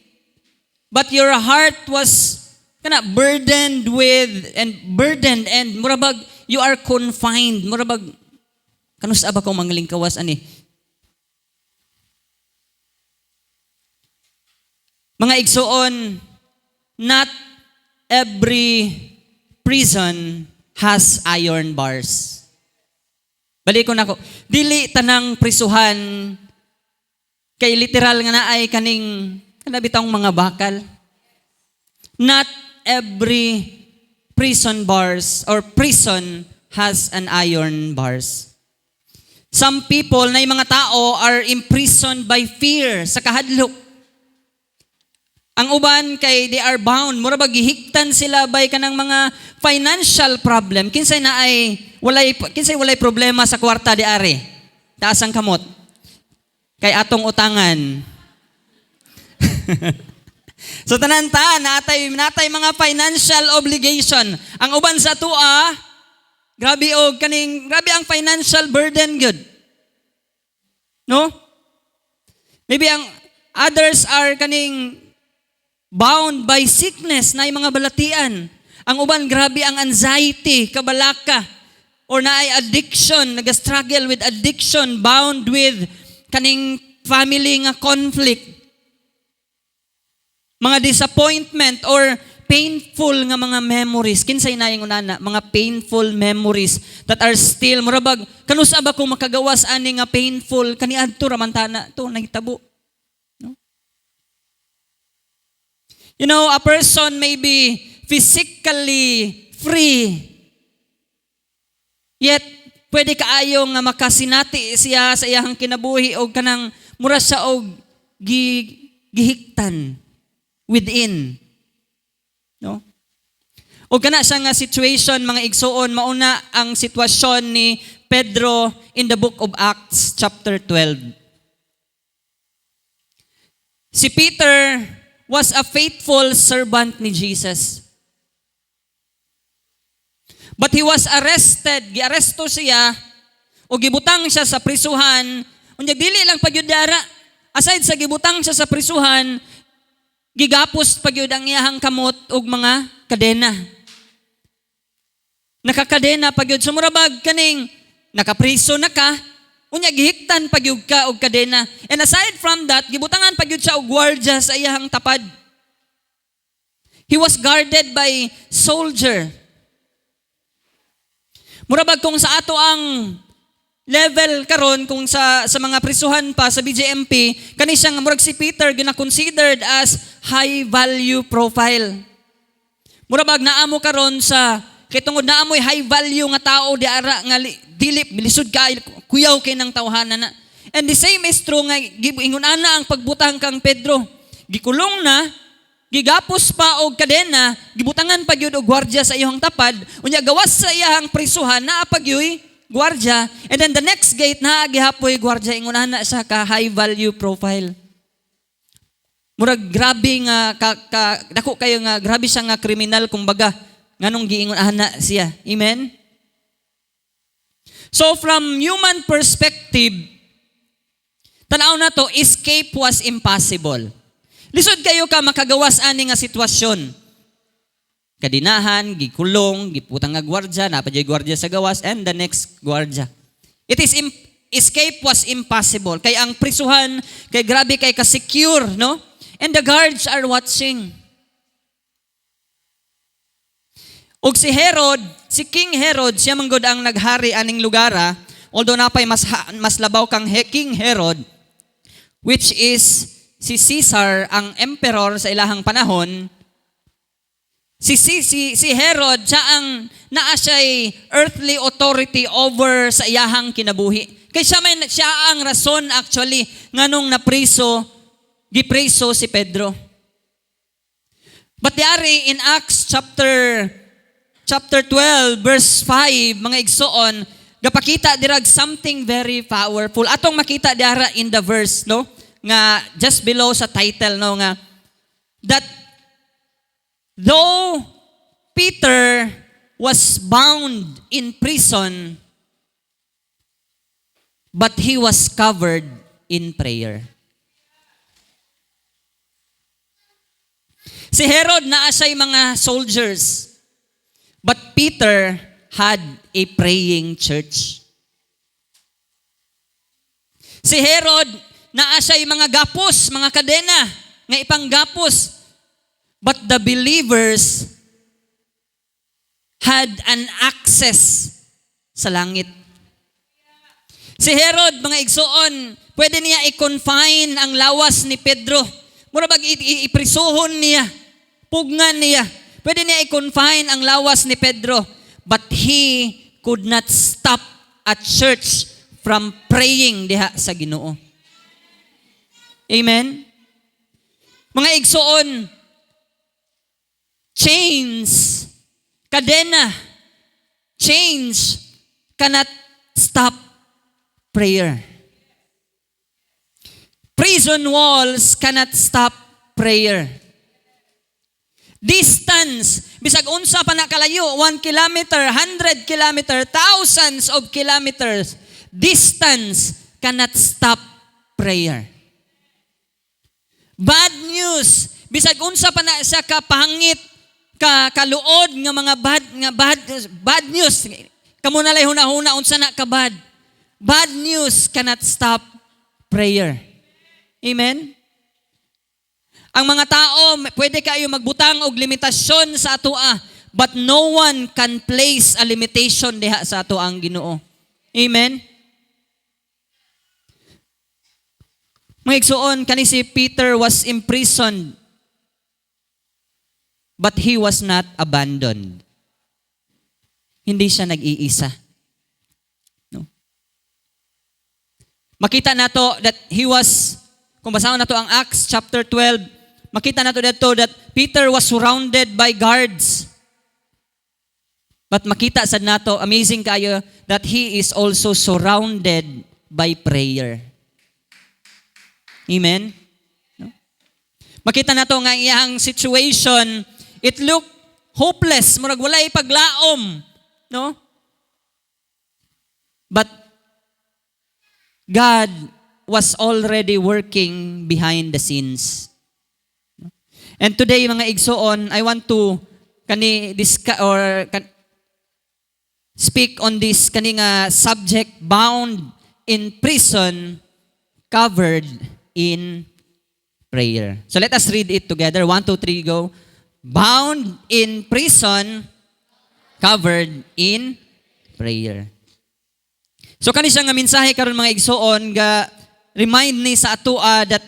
Speaker 3: but your heart was burdened and murabag you are confined. Murabag kanus aba kong manglingkawas ani. Mga igsoon, not every prison has iron bars. Balik ko na ko. Dili tanang prisuhan kay literal nga naay kaning kanabitang mga bakal. Not every prison bars or prison has an iron bars. Some people na mga tao are imprisoned by fear sa kahadlok. Ang uban kay they are bound, mura ba gihiktan sila by kanang mga financial problem. Kinsay walay problema sa kwarta di are. Taas ang kamot. Kay atong utangan. So tanan-tanan natay mga financial obligation. Ang uban sa tua, grabe ang financial burden good. No? Maybe ang others are kaning bound by sickness na mga balatian. Ang uban, grabe ang anxiety, kabalaka, or naay addiction, nag-struggle with addiction, bound with kaning family nga conflict. Mga disappointment or painful nga mga memories. Kinsay na yung unana, mga painful memories that are still, murabag, kanusa ba kung makagawas ani nga painful, kaniadto ramantana, to nahitabo. You know, a person may be physically free, yet pwede kaayo nga makasinati siya sa iyang kinabuhi o kanang mura siya og gihiktan within. No? O kana siya nga situation, mga igsoon, mauna ang sitwasyon ni Pedro in the book of Acts chapter 12. Si Peter was a faithful servant ni Jesus. But he was arrested. Giaresto siya o gibutang siya sa prisuhan. Unya dili lang pagyudara. Aside sa gibutang siya sa prisuhan, gigapos pagyud ang iyahang kamot og mga kadena. Nakakadena pagyud sumurabag kaning nakapriso na ka. Unya gihiktan pagyud ka og kadena. And aside from that, gibutangan pagyud siya og gwardiya sa iyahang tapad. He was guarded by soldier. Murabag kung sa ato ang level karon kung sa mga prisuhan pa sa BJMP, kani siyang murag si Peter gina-considered as high value profile. Murabag naamo karon sa kay tungod naamoy high value nga tao di ara nga dilip bilisod ka kuyaw kay nang tawhanan na. And the same is true nga ingon ana ang pagbutang kang Pedro. Gikulong na, gigapos pa og kadena, gibutangan pa gyud og gwardiya sa iyang tapad, unya gawas sa iyang prisuhan naa pa gyoy gwardiya, and then the next gate naa gihapoy gwardiya ingon ana sa ka high value profile. Murag grabe nga dako kayo nga grabe siya nga kriminal kumbaga nganong giingon ana siya. Amen. So from human perspective, tanaw na to, escape was impossible. Lisod kayo ka makagawas ani nga sitwasyon. Kadinahan, gikulong, giputang nga gwardya, napadya gwardya sa gawas, and the next gwardya. Escape was impossible. Kay ang prisuhan, kay grabe kay ka-secure, no? And the guards are watching. Og si Herod, si King Herod, siya manggod ang naghari aning lugara, although napay mas labaw kang King Herod, which is si Caesar, ang emperor sa ilahang panahon. Si Herod, siya ang naa siya'y earthly authority over sa iyahang kinabuhi. Kaya siya ang rason actually nganong gipreso si Pedro. But diari in Acts chapter 12 verse 5, mga igsoon, gapakita dirag something very powerful. Atong makita diara in the verse, no? Nga just below sa title, no, nga that though Peter was bound in prison, but he was covered in prayer. Si Herod naa siya'y mga soldiers, but Peter had a praying church. Si Herod, naa siya'y mga gapos, mga kadena, nga ipanggapos. But the believers had an access sa langit. Si Herod, mga igsoon, pwede niya i-confine ang lawas ni Pedro. Mura bag iprisuhon niya, pugngan niya. Pwede niya i-confine ang lawas ni Pedro, but he could not stop a church from praying diha sa Ginoo. Amen? Mga igsoon, chains, kadena, chains cannot stop prayer. Prison walls cannot stop prayer. Distance, bisag unsa pa na kalayo, 1 kilometer, 100 kilometer, thousands of kilometers, distance cannot stop prayer. Bad news, bisag unsa pa na siya kapahangit, kaluod nga mga bad news. Kamo na lay hunahuna unsa na ka bad. Bad news cannot stop prayer. Amen. Ang mga tao, pwede kayo magbutang og limitasyon sa atoa, but no one can place a limitation diha sa ato ang Ginoo. Amen? Mga igsoon, kani si Peter was imprisoned, but he was not abandoned. Hindi siya nag-iisa. No? Makita nato that he was, kung basahon nato ang Acts chapter 12, makita nato dito that Peter was surrounded by guards. But makita sad nato, amazing kayo, that he is also surrounded by prayer. Amen? No? Makita nato nga iyang situation, it looked hopeless, murag walay paglaom, no? But God was already working behind the scenes. And today, mga igsoon, I want to speak on this kaninga subject, bound in prison, covered in prayer. So let us read it together. 1, 2, 3, go. Bound in prison, covered in prayer. So kani siya nga mensahe karon mga igsoon, ga remind ni sa atoa that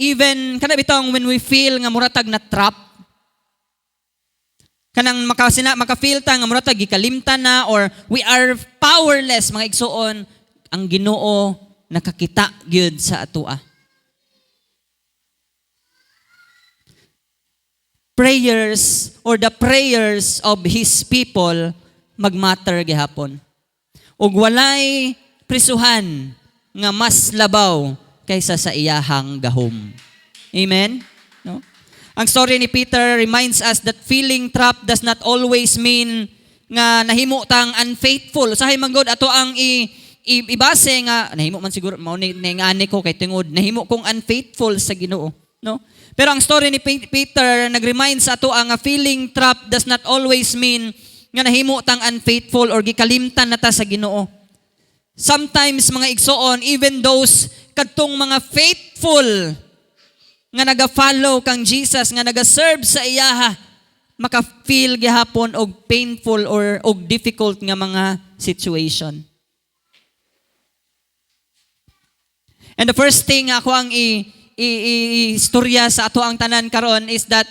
Speaker 3: even kana bitong when we feel nga muratag na trap, kanang makafeel ta nga muratag gikalimtan na, or we are powerless, mga igsoon, ang Ginoo nakakita gyud sa atoa. Prayers or the prayers of His people magmatter gihapon. Ug walay prisuhan nga mas labaw kaysa sa iyahang gahom. Amen? No? Ang story ni Peter reminds us that feeling trapped does not always mean nga nahimo tang unfaithful. Usahay man gud ato ang ibase nga nahimo man siguro mao ni ngani ko kay tungod nahimo kong unfaithful sa Ginoo, no? Pero ang story ni Peter nag-remind sa ato ang feeling trap does not always mean nga nahimo tang unfaithful or gikalimtan nata sa Ginoo. Sometimes mga igsoon, even those kadtong mga faithful nga naga-follow kang Jesus, nga naga-serve sa iyaha, maka-feel gihapon og painful or og difficult nga mga situation. And the first thing ako ang istorya sa ato ang tanan karon is that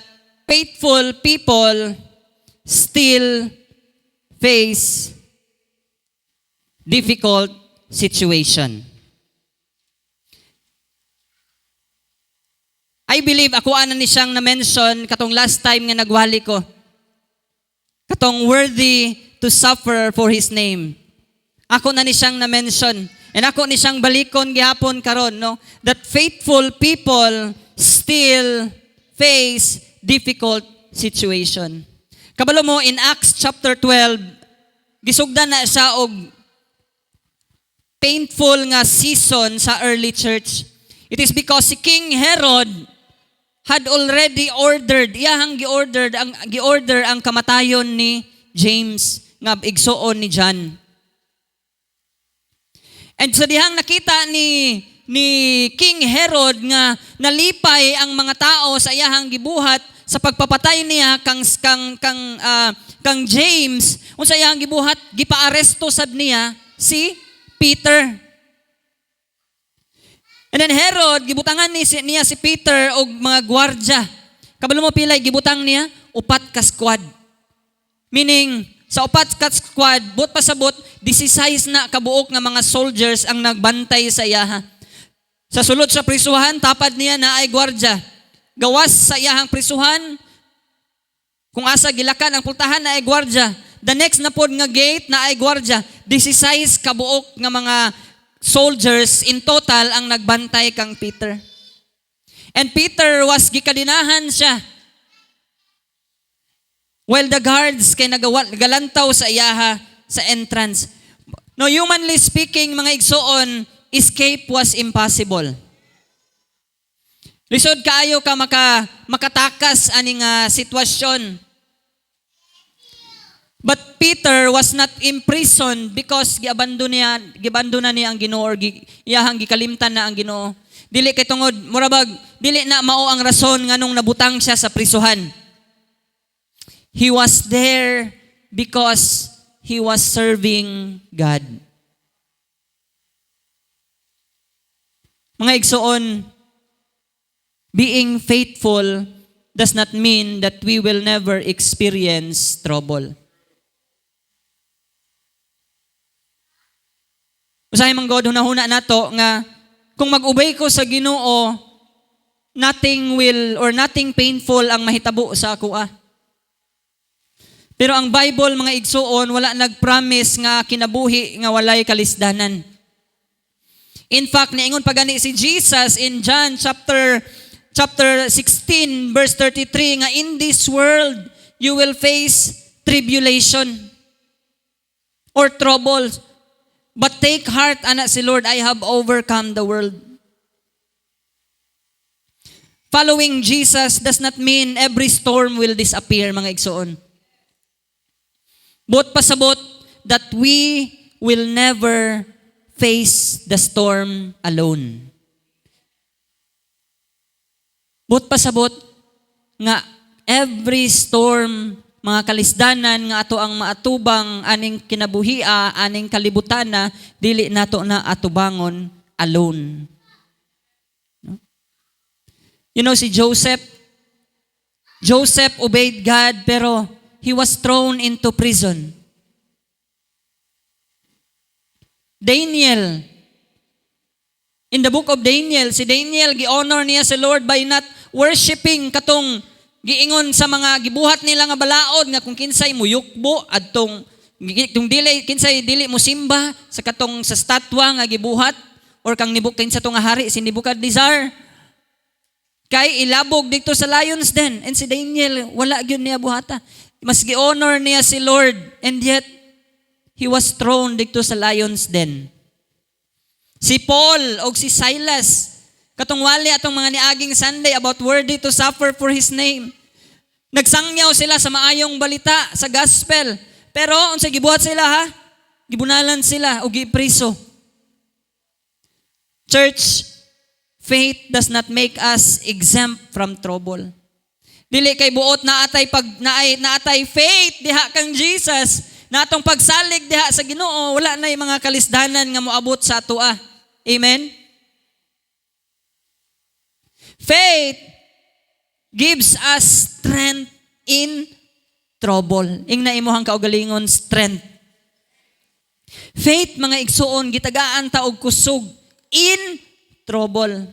Speaker 3: faithful people still face difficult situation. I believe ako ana ni siyang na-mention katong last time nga nagwali ko. Katong worthy to suffer for His name. Ako na ni siyang na-mention. And ako ni siyang balikon gihapon karon, no? That faithful people still face difficult situation. Kabalo mo in Acts chapter 12, gisugdan na siya og painful nga season sa early church. It is because si King Herod had already ordered, iyahang gi-order ang kamatayon ni James nga igsuon ni John. And sa dihang nakita ni King Herod nga nalipay ang mga tao sa iyahang gibuhat sa pagpapatay niya kang James, unsa iyahang gibuhat, gipaaresto sad niya si Peter. And then Herod, gibutangan niya si Peter og mga gwardya. Kabalo mo pilay, gibutang niya, 4 ka squad. Meaning, sa 4 ka squad, but pasabot, 16 na kabuok nga mga soldiers ang nagbantay sa iyaha. Sa sulod sa prisuhan, tapad niya na ay gwardya. Gawas sa iyahang prisuhan, kung asa gilakan ang pultahan na ay gwardya. The next na pod nga gate na ay gwardya. 16 kabuok nga mga soldiers in total ang nagbantay kang Peter. And Peter was gikadinahan siya. While the guards kay nagalantaw sa iyaha sa entrance. No, humanly speaking, mga igsoon, escape was impossible. Lisod kaayo ka makatakas aning sitwasyon. But Peter was not imprisoned because giabandona niya ang Ginoo or iyahang gikalimtan na ang Ginoo. Dili kay tungod murabag dili na mao ang rason nganong nabutang siya sa prisuhan. He was there because he was serving God. Mga igsoon, being faithful does not mean that we will never experience trouble. Usahay man God, hunahuna nato nga kung mag-ubay ko sa Ginoo, nothing painful ang mahitabo sa ako. Pero ang Bible, mga igsuon, wala nag-promise nga kinabuhi nga walay kalisdanan. In fact, niingon pa gani si Jesus in John chapter 16 verse 33 nga in this world you will face tribulation or troubles. But take heart, anak si Lord, I have overcome the world. Following Jesus does not mean every storm will disappear, mga igsoon. But pasabot that we will never face the storm alone. But pasabot nga every storm, mga kalisdanan nga ato ang maatubang aning kinabuhia, aning kalibutana, dili nato na atubangon alone. No? You know si Joseph obeyed God pero he was thrown into prison. Daniel, in the book of Daniel, si Daniel gi-honor niya si Lord by not worshiping katong giingon sa mga gibuhat nila nga balaod nga kung kinsay muyukbo adtong dili mo simba sa katong sa statwa nga gibuhat or kang kinsa to nga hari si Nebuchadnezzar kay ilabog dito sa lions den and si Daniel wala gyud niya buhata. Mas gi-honor niya si Lord. And yet, he was thrown dito sa lion's den. Si Paul o si Silas, katong wali atong mga niaging Sunday about worthy to suffer for His name. Nagsangyaw sila sa maayong balita, sa gospel. Pero, unsay gibuhat sila ha? Gibunalan sila o gipriso. Church, faith does not make us exempt from trouble. Dili kay buot naatay faith diha kang Jesus, natong pagsalig diha sa Ginoo, wala na yung mga kalisdanan nga moabot sa atoa. Amen? Faith gives us strength in trouble. Ingna imuhang kaugalingon, strength. Faith, mga igsuon, gitagaan ta og kusog in trouble.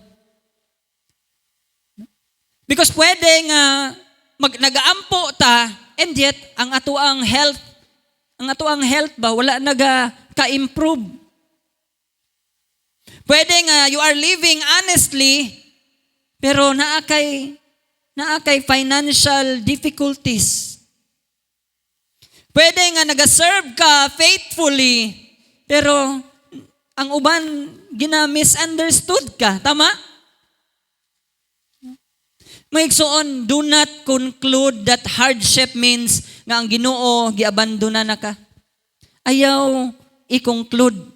Speaker 3: Because pwede nga nagaampo ta, and yet ang atuang health ba wala ka-improve. Pwede nga you are living honestly, pero naakay financial difficulties. Pwede nga nag-serve ka faithfully, pero ang uban gina-misunderstood ka. Tama? Maigsoon, do not conclude that hardship means nga ang Ginoo giabandona na ka. Ayaw i-conclude.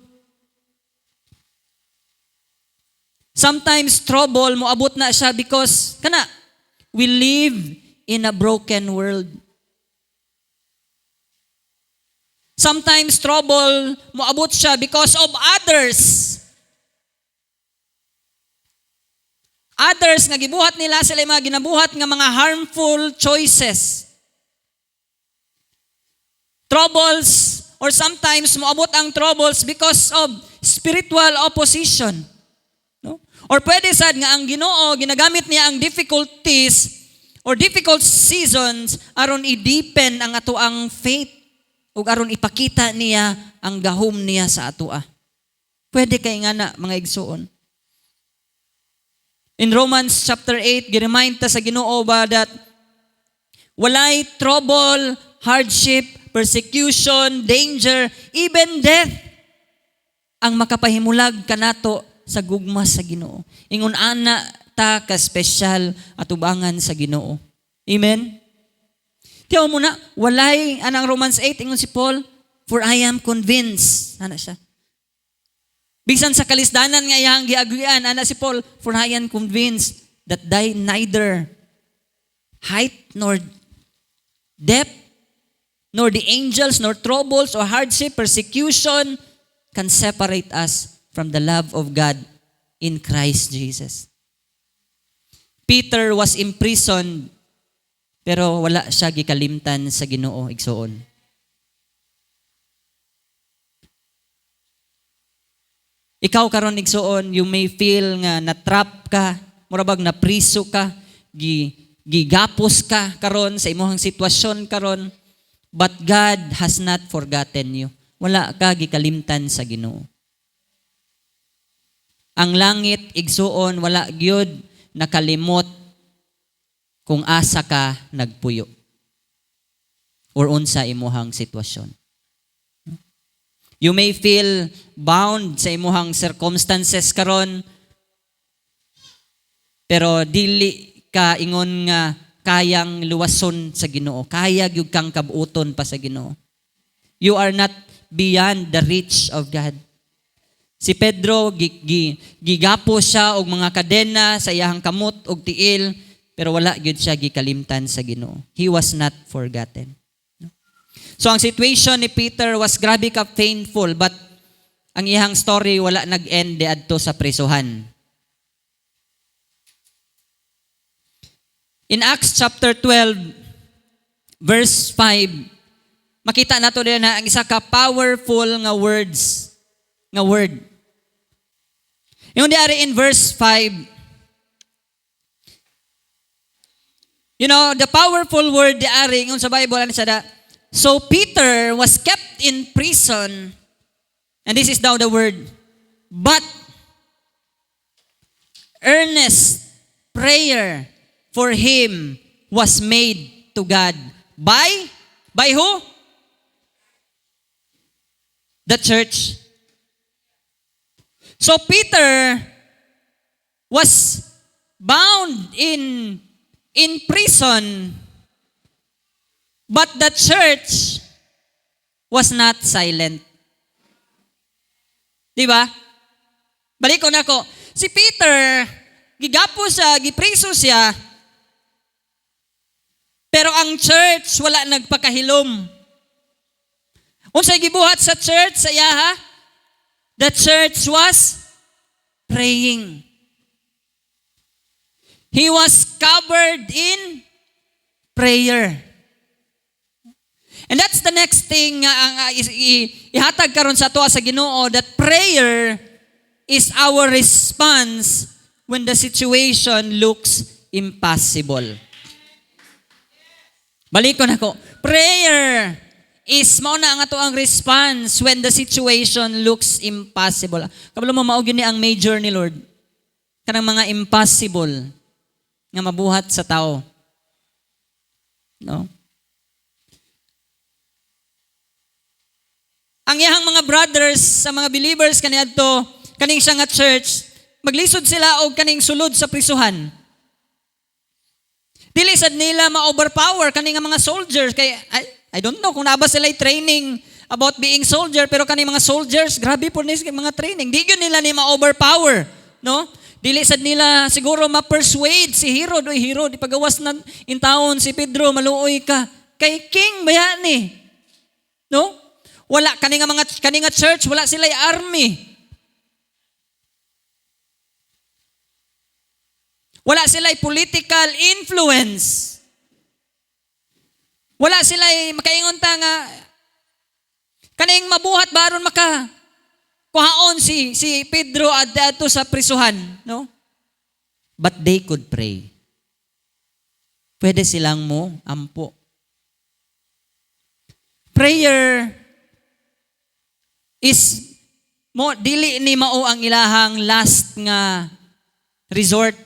Speaker 3: Sometimes trouble moabot na siya because we live in a broken world. Sometimes trouble moabot siya because of others. Others nga gibuhat nila sila mga ginabuhat nga mga harmful choices. Troubles, or sometimes moabot ang troubles because of spiritual opposition. No? Or pwede sad nga ang Ginoo ginagamit niya ang difficulties or difficult seasons aron i-deepen ang atoang faith ug aron ipakita niya ang gahom niya sa atoa. Pwede kay nga na mga igsuon. In Romans chapter 8, giremind ta sa Ginoo ba that walay trouble, hardship, persecution, danger, even death ang makapahimulag kanato sa gugma sa Ginoo. Ingon ana ta ka special atubangan sa Ginoo. Amen. Tiyaw mo na, walay anang Romans 8 ingon si Paul, for I am convinced. Ana siya. Bisan sa kalisdanan nga iyang giagrian, ana si Paul, for I am convinced that neither height nor depth, nor the angels, nor troubles, or hardship, persecution can separate us from the love of God in Christ Jesus. Peter was imprisoned, pero wala siya gikalimtan sa Ginoo, igsuon. Ikaw karon igsuon, you may feel nga na-trap ka, murabag na priso ka, gigapos ka karon sa imong sitwasyon karon, but God has not forgotten you. Wala ka gikalimtan sa Ginoo. Ang langit igsuon wala gyud nakalimot kung asa ka nagpuyo or unsa imuhang sitwasyon. You may feel bound sa imuhang circumstances karon, pero dili ka ingon nga kayang luwason sa Ginoo. Kaya gyud kang kabuoton pa sa Ginoo. You are not beyond the reach of God. Si Pedro gigapo siya og mga kadena sa iyang kamot og tiil, pero wala gyud siya gikalimtan sa Ginoo. He was not forgotten. So ang situation ni Peter was grabe ka painful, but ang iyang story wala nag-end adto sa prisuhan. In Acts chapter 12, verse 5, makita nato din na ang isa ka powerful nga word. Yung diari in verse 5, you know, the powerful word diari yung sa Bible ano siya da, so Peter was kept in prison, and this is now the word, but earnest prayer for him was made to God by By who? The church. So Peter was bound in prison, but the church was not silent. Di ba? Balik ko na ko. Si Peter, gigapo siya, gipriso siya, pero ang church wala nagpakahilom. Unsay gibuhat sa church sa iyaha? The church was praying. He was covered in prayer. And that's the next thing ihatag karon sa ato sa Ginoo, that prayer is our response when the situation looks impossible. Balik ko na ko. Prayer is mao na ang ato ang response when the situation looks impossible. Kabalo mo mao gyud ni ang major ni Lord. Kanang mga impossible nga mabuhat sa tao. No? Ang iyang mga brothers, sa mga believers kaniadto, kaning siya nga church, maglisod sila og kaning sulod sa prisuhan. Dili sad nila ma-overpower kaning mga soldiers kay I don't know kung naba sila training about being soldier, pero kaning mga soldiers grabe po ni mga training. Di gyud nila ni ma-overpower, no? Dili sad nila siguro ma-persuade si Herod, oy Herod, ipagawas na in taon si Pedro, maluoy ka. Kay king baya ni. No? Wala kaning nga church, wala sila army. Wala sila political influence. Wala sila makaingon ta nga kaning mabuhat baron maka kuhaon si Pedro adto sa prisuhan, no? But they could pray. Pwede silang mo ampo. Prayer is mo dili ni mao ang ilahang last nga resort.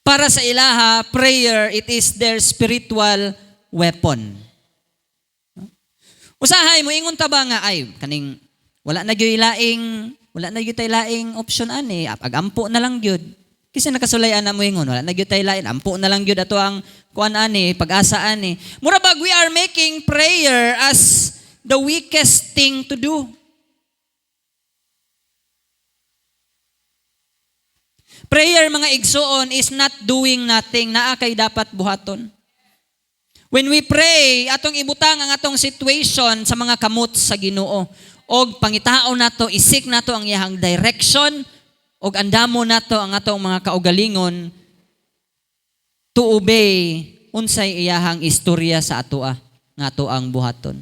Speaker 3: Para sa ilaha, prayer, it is their spiritual weapon. Usahay mo ingon ta ba nga ay kaning wala na gyud tay laing option ani, agampo na lang gyud. Kasi nakasulayan na mo ingon wala na gyud tay lain, ampo na lang gyud ato ang kuan ani, pag-asa ani. Mura bag we are making prayer as the weakest thing to do. Prayer, mga igsoon, is not doing nothing. Naa kay dapat buhaton. When we pray, atong ibutang ang atong situation sa mga kamot sa Ginoo. Og pangitao nato, isik nato ang iyang direction, og andamo nato ang atong mga kaugalingon to obey unsay iyahang istorya sa atoa nga ato ang buhaton.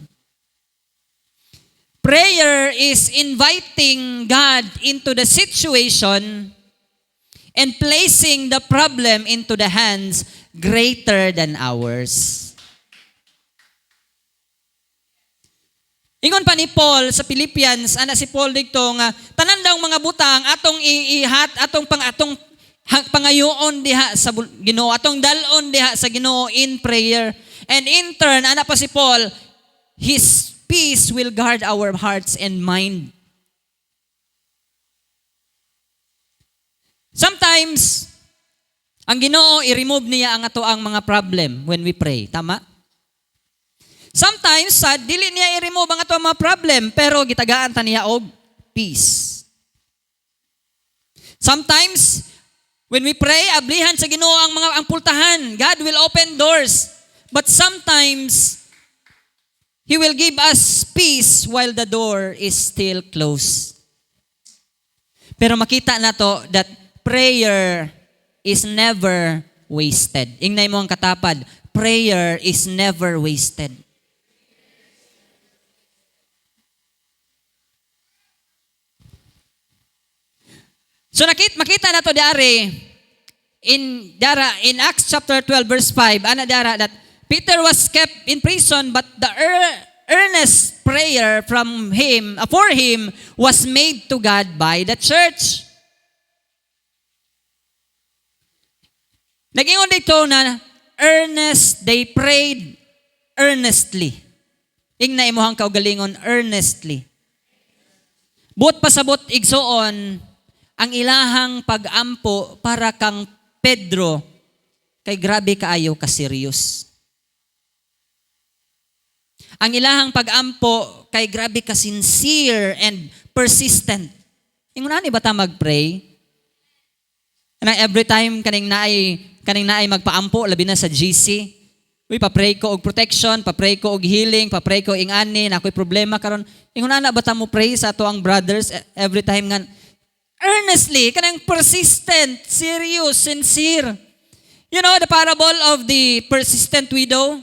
Speaker 3: Prayer is inviting God into the situation and placing the problem into the hands greater than ours. Ingon pa ni Paul sa Philippians, ana si Paul dito nga tanan daw mga butang atong ihat atong pangayoon diha sa Ginoo, atong dalon diha sa Ginoo in prayer. And in turn, ana pa si Paul, his peace will guard our hearts and mind. Sometimes, ang Ginoo i-remove niya ang ato ang mga problem when we pray. Tama? Sometimes, dili niya i-remove ang ato ang mga problem, pero gitagaan ta niya og peace. Sometimes, when we pray, ablihan sa Ginoo ang pultahan. God will open doors. But sometimes, He will give us peace while the door is still closed. Pero makita na to that prayer is never wasted. Ingnay mo ang katapad, prayer is never wasted. So makita na to diari in Acts chapter 12 verse 5, ana dara that Peter was kept in prison, but the earnest prayer for him was made to God by the church. Nag-ingon dito na they prayed earnestly. Ingna imuhang kaugalingon, earnestly. Buot pasabot igsoon, ang ilahang pag-ampo para kang Pedro, kay grabe kaayo ka serious. Ang ilahang pag-ampo, kay grabe ka sincere and persistent. Ingon ani ba ta mag-pray? Kanang every time kaning naay magpaampo labi na sa GC. Uy, pa-pray ko og protection, pa-pray ko og healing, pa-pray ko ing ani na ako'y problema karon. Ingon ana ba ta mo pray sa ato ang brothers every time nga earnestly, kanang persistent, serious, sincere. You know the parable of the persistent widow?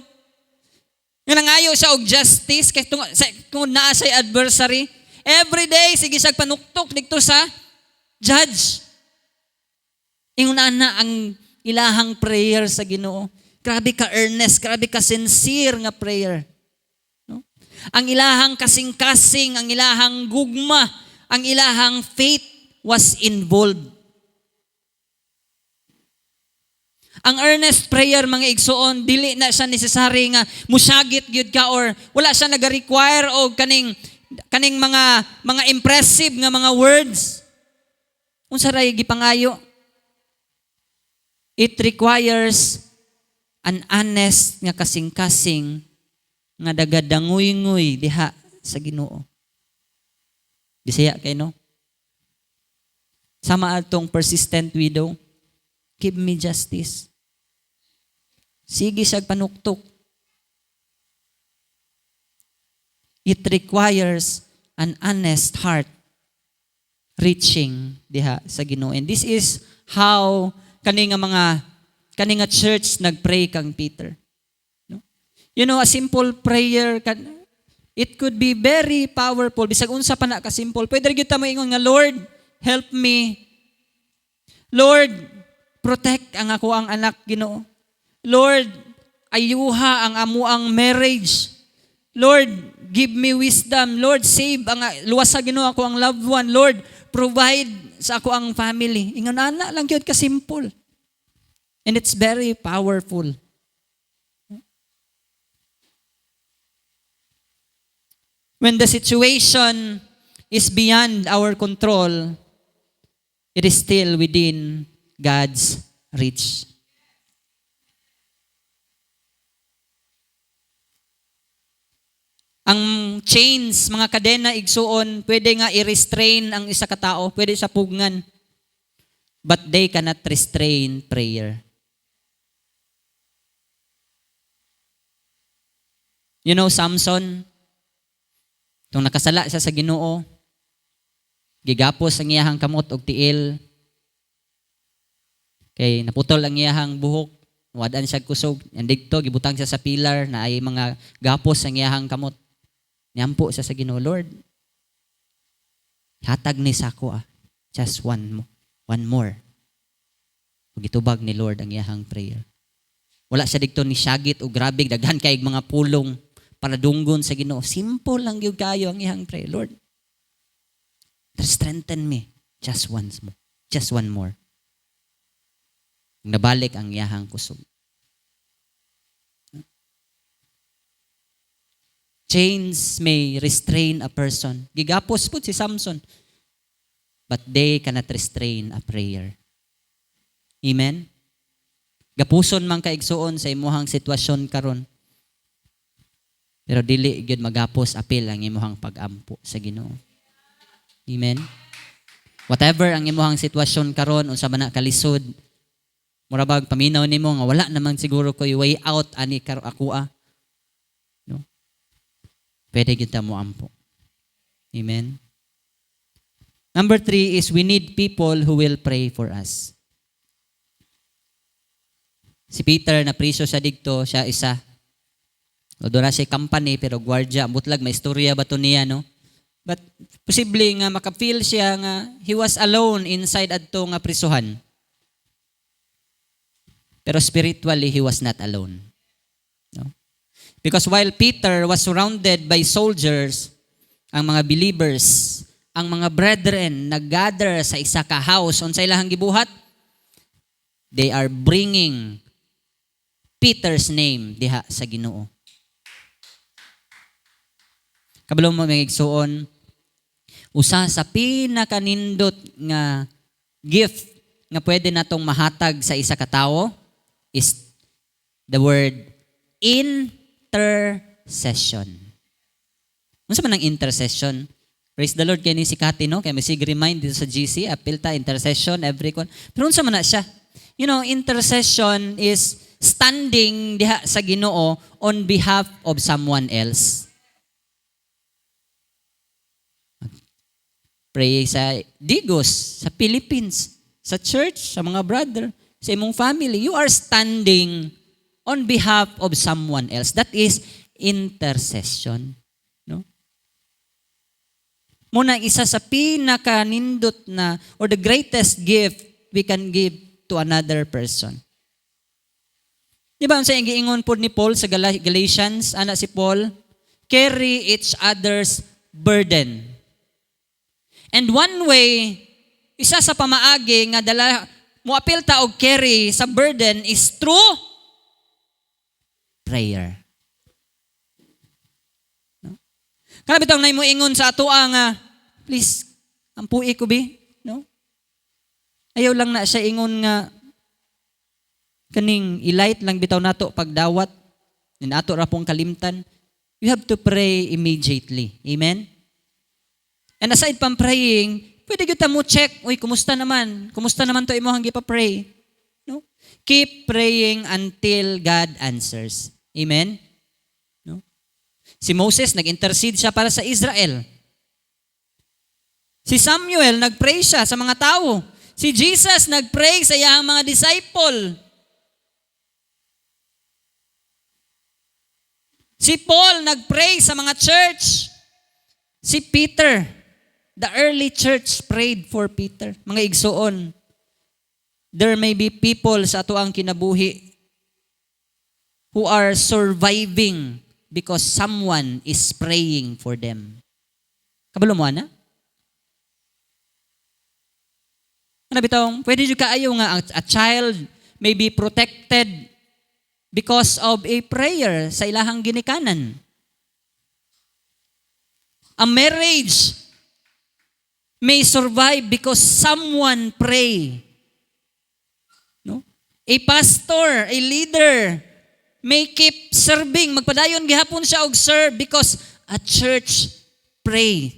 Speaker 3: Nga nangayo siya og justice kung naa siya adversary. Every day sige siya panuktok dito sa judge. Ingon ana ang ilahang prayer sa Ginoo. Grabe ka earnest, grabe ka sincere nga prayer. No? Ang ilahang kasing-kasing, ang ilahang gugma, ang ilahang faith was involved. Ang earnest prayer, mga igsoon, dili na siya necessary nga musyagit gyud ka or wala siya naga-require og kaning mga impressive nga mga words. Unsa ray gipangayo? It requires an honest nga kasing-kasing nga dagadanguy-nguy diha sa Ginoo. Bisaya kay no? Sama atong persistent widow, give me justice. Sige siya panuktok. It requires an honest heart reaching diha sa Ginoo. And this is how kani nga church nagpray kang Peter. No? You know, a simple prayer it could be very powerful. Bisag unsa pa na ka simple. Pwede gyud ta moingon nga Lord, help me. Lord, protect ang ako ang anak Ginoo. Lord, ayuha ang amuang marriage. Lord, give me wisdom. Lord, save ang luwasa Ginoo ako ang loved one. Lord, provide sa ako ang family. Ingon ana lang gyud ka simple. And it's very powerful. When the situation is beyond our control, it is still within God's reach. Ang chains, mga kadena, igsuon, pwede nga i-restrain ang isa ka tao, pwede sa pugngan. But they cannot restrain prayer. You know, Samson, itong nakasala siya sa Ginoo, gigapos ang iyahang kamot og tiil, kay naputol ang iyahang buhok, wadaan siya kusog, and dito, gibutang siya sa pilar na ay mga gapos ang iyahang kamot. Niyampo siya sa Ginoo, Lord, hatag ni sako just one more. Ug gitubag ni Lord ang iyahang prayer. Wala siya dito ni syagit o grabig, daghan kay mga pulong para dunggon sa Ginoo. Simple lang gyud kayo ang iyang prayer. Lord, strengthen me just one more. Nabalik ang iyahang kusog. Chains may restrain a person. Gigapos po si Samson. But they cannot restrain a prayer. Amen? Gapuson man kaigsuon sa imuhang sitwasyon karon. Pero dili gyud magapos apil ang imuhang pag-ampo sa Ginoo. Amen. Whatever ang imuhang sitwasyon karon unsa man na kalisod, murabag paminaw nimo nga wala naman siguro ko way out ani karo ako no. Pwede gyud ta mo ampo. Amen. Number 3 is we need people who will pray for us. Si Peter na priso siya dito, siya isa. Although na siya company, pero gwardiya, butlag, may istorya ba to niya, no? But posible nga makapil siya nga he was alone inside adto nga prisuhan. Pero spiritually, he was not alone. No? Because while Peter was surrounded by soldiers, ang mga believers, ang mga brethren nag-gather sa isa ka house, unsay ilang gibuhat? They are bringing Peter's name diha sa Ginoo. Kabalo mo mga igsuon, usa sa pinakanindot nga gift nga pwede natong mahatag sa isa ka tawo is the word intercession. Unsa man ang intercession? Praise the Lord kay ni si Kati, no? Kaya may sig remind dito sa GC, apil ta, intercession, everyone. Pero unsa man na siya? You know, intercession is standing diha sa Ginoo on behalf of someone else. Pray sa Digos, sa Philippines, sa church, sa mga brother, sa imong family. You are standing on behalf of someone else. That is intercession. No? Muna isa sa pinakanindot na or the greatest gift we can give to another person. Di ba sa giingon po ni Paul sa Galatians, ana si Paul, carry each other's burden. And one way, isa sa pamaagi nga dala moapil ta og carry sa burden is through prayer. No? Kana bitaw nay mo ingon sa atoa nga, please, ampui ko bi, no? Ayaw lang na siya ingon nga kaning ilight lang bitaw nato pagdawat nin ato ra pong kalimtan. We have to pray immediately. Amen? And aside from praying, pwede gyud ta mo check, uy, kumusta naman? Kumusta naman to imong gipa-pray? No? Keep praying until God answers. Amen? No? Si Moses, nag-intercede siya para sa Israel. Si Samuel, nag-pray siya sa mga tao. Si Jesus, nag-pray sa iyang mga disciple. Si Paul, nag-pray sa mga church. Si Peter, the early church prayed for Peter. Mga igsoon, there may be people sa ato ang kinabuhi who are surviving because someone is praying for them. Kabalo mo, ana? Ano bitong, pwede yung kaayo nga a child may be protected because of a prayer sa ilahang ginikanan. A marriage may survive because someone pray. No? A pastor, a leader may keep serving. Magpadayon gihapon siya og serve because a church pray.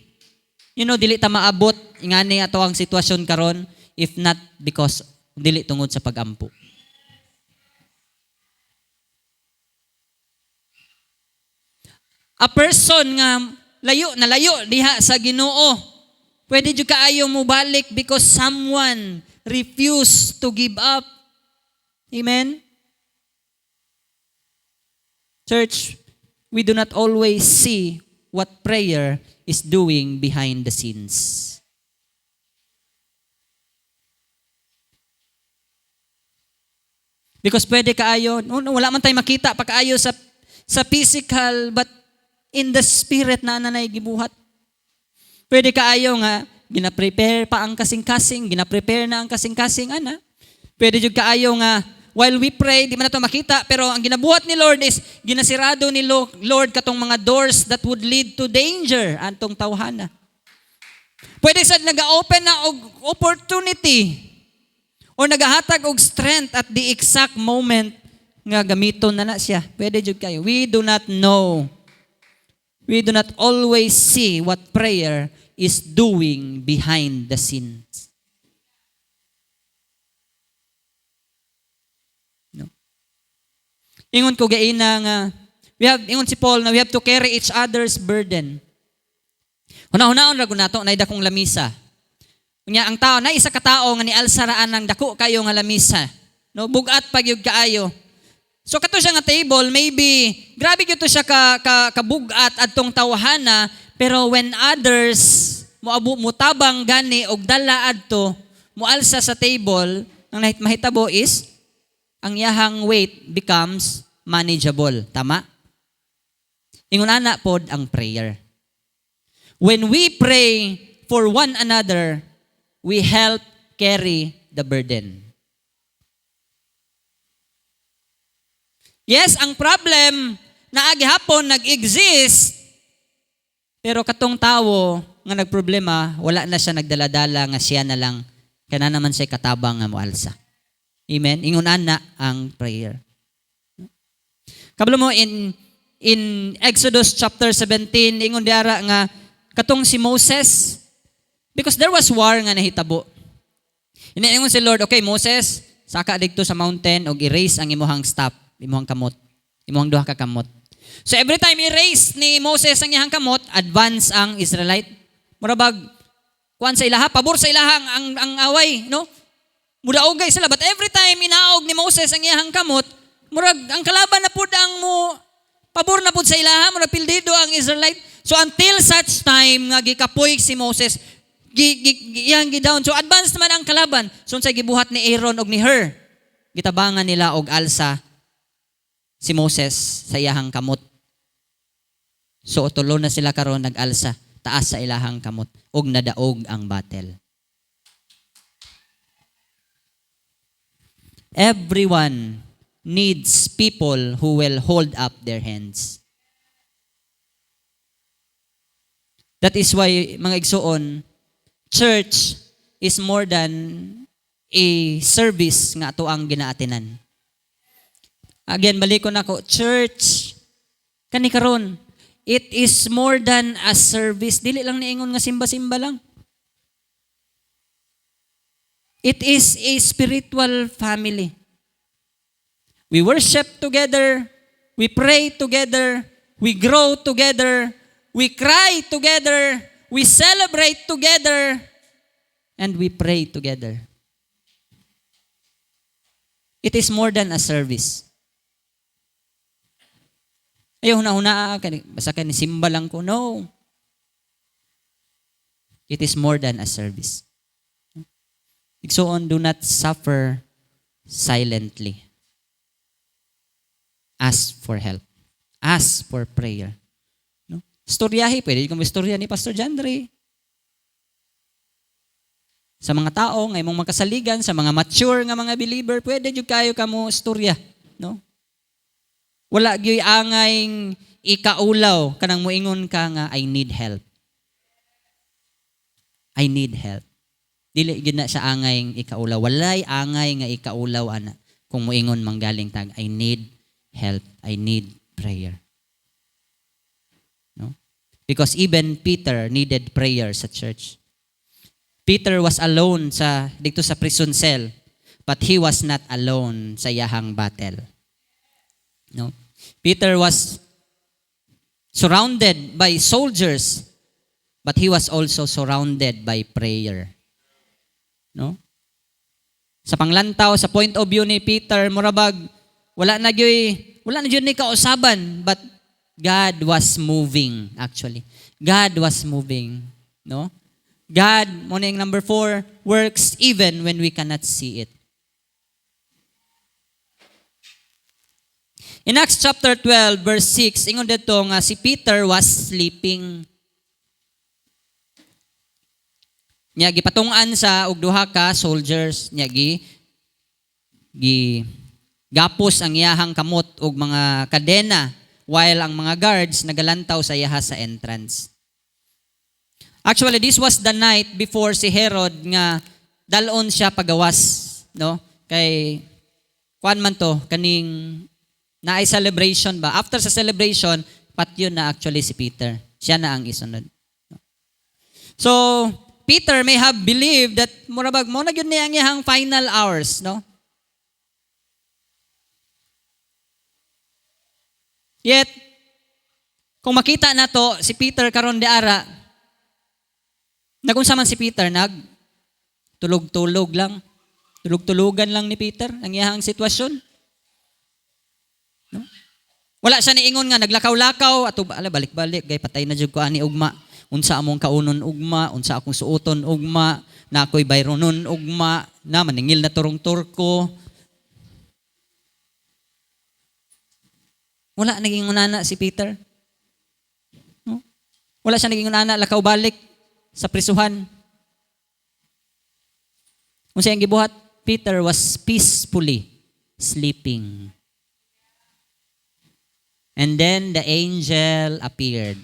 Speaker 3: You know, dili ta maabot ingani ato ang sitwasyon karon if not because dili tungod sa pag-ampo. A person nga layo diha sa Ginoo, pwede jud kaayo mo balik because someone refused to give up. Amen? Church, we do not always see what prayer is doing behind the scenes. Because pwede kaayo, wala man tayo makita pa kaayo sa physical, but in the spirit na nanay gibuhat. Pwede kaayo nga, gina-prepare pa ang kasing-kasing, gina-prepare na ang kasing-kasing, ana. Pwede jud kaayo nga, while we pray, di man nato makita, pero ang ginabuhat ni Lord is, ginasirado ni Lord katong mga doors that would lead to danger, antong tawhana. Pwede sad nag-open na og opportunity, or nagahatag og strength at the exact moment nga gamiton na siya. Pwede jud kayo. We do not know. We do not always see what prayer is doing behind the scenes. No. Ingon ko gaina nga ingon si Paul na we have to carry each other's burden. Hunahunahon ra gud nato nay dakong lamisa. Unya ang tao na isa ka tawo nga nialsaraan ng dako kayo nga lamisa. No, bugat pagyud kaayo. So kato siya nga table, maybe grabe gyud to siya kabugat adtong tawhana, pero when others mutabang gani og dala adto, mualsa sa table, ang mahitabo is ang iyahang weight becomes manageable. Tama? Ingon ana pod ang prayer. When we pray for one another, we help carry the burden. Yes, ang problem na agihapon nag-exist, pero katong tawo nga nagproblema, wala na siya nagdaladala nga siya na lang, kana naman siya katabang nga moalsa. Amen? Ingunan na ang prayer. Kabalo mo in Exodus chapter 17, ingon diara nga katong si Moses, because there was war nga nahitabo. Ingon si Lord, okay Moses, saka dito sa mountain og erase ang imuhang staff, imuhang kamot, imuhang duha ka kamot. So every time erase ni Moses ang iyang kamot, advance ang Israelite. Murabag kuan sa ilaha, pabor sa ilahang ang away, no? Mudaogay sila, but every time inaog ni Moses ang iyang kamot, murag ang kalaban na pud ang mo pabor na pud sa ilaha, murag pildido ang Israelite. So until such time nga gikapoy si Moses, iyang gidown. So advance naman ang kalaban. So unsay gibuhat ni Aaron og ni Hur, gitabangan nila og alsa si Moses sa iyahang kamot. So tulo na sila karon nag-alsa taas sa ilahang kamot og nadaog ang battle. Everyone needs people who will hold up their hands. That is why, mga igsoon, church is more than a service nga ato ang ginaatinan. Again, balik ko na ko, church, kani karon, it is more than a service. Dili lang niingon nga simba-simba lang. It is a spiritual family. We worship together, we pray together, we grow together, we cry together, we celebrate together, and we pray together. It is more than a service. Ayaw huna-huna, basta ka ni simba lang ko. No. It is more than a service. So on, do not suffer silently. Ask for help. Ask for prayer. No? Storyahi, pwede kong istorya ni Pastor Jandre. Sa mga tao, ngay mong makasaligan, sa mga mature nga mga believer, pwede jud kayo kamo istorya. No? Wala gyoy angay ikaulaw, kanang muingon ka nga, I need help. I need help. Dili gyud na siya angay ikaulaw. Walay angay nga ikaulaw ana kung muingon manggaling tag I need help. I need prayer. No? Because even Peter needed prayer sa church. Peter was alone dito sa prison cell, but he was not alone sa iyahang battle. No? Peter was surrounded by soldiers, but he was also surrounded by prayer. No? Sa panglantaw, sa point of view ni Peter, murabag, wala na gyud ni kausaban, but God was moving actually. God was moving, no? God, muna yung number 4, works even when we cannot see it. In Acts chapter 12, verse 6, ingon dito nga si Peter was sleeping. Nya gipatungan sa og duha ka soldiers, nya gapos ang iyahang kamot og mga kadena while ang mga guards nagalantaw sa iyaha sa entrance. Actually, this was the night before si Herod nga dalon siya pagawas, no? Kay kuan man to kaning naay celebration ba? After sa celebration, patyon na actually si Peter. Siya na ang isunod. So, Peter may have believed that murabag mo na gyud ni ang iyang final hours, no? Yet, kung makita na to, si Peter karon di ara, nagunsa man si Peter, tulog-tulog lang. Tulog-tulogan lang ni Peter ang iyang sitwasyon. No? Wala siya niingon nga, naglakaw-lakaw, ato balik-balik, gay patay na jud ko ani ugma. Unsa among kaunon ugma, unsa akong suoton ugma, na ako'y bayronon ugma, na maningil na turong turko. Wala naging unana si Peter. No? Wala siya naging unana, lakaw balik sa prisuhan. Unsa ang gibuhat? Peter was peacefully sleeping. And then the angel appeared.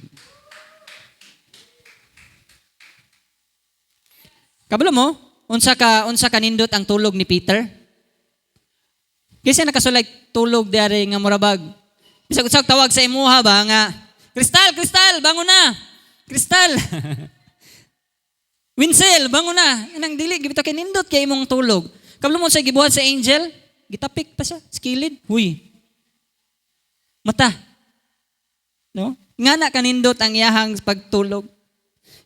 Speaker 3: Kabalo mo, unsa ka nindot ang tulog ni Peter? Kasi nakasulay tulog dari nga murabag. Bisag usag tawag sa imuha ba nga, Kristal, bangon na. Kristal. Winsel, bangon na. Nang dili gibito kay nindot kay imong tulog. Kabalo mo sa gibuhat sa angel, gitapik pa siya, skilid. Huy. Mata. No? Nga na kanindot ang iyahang pagtulog.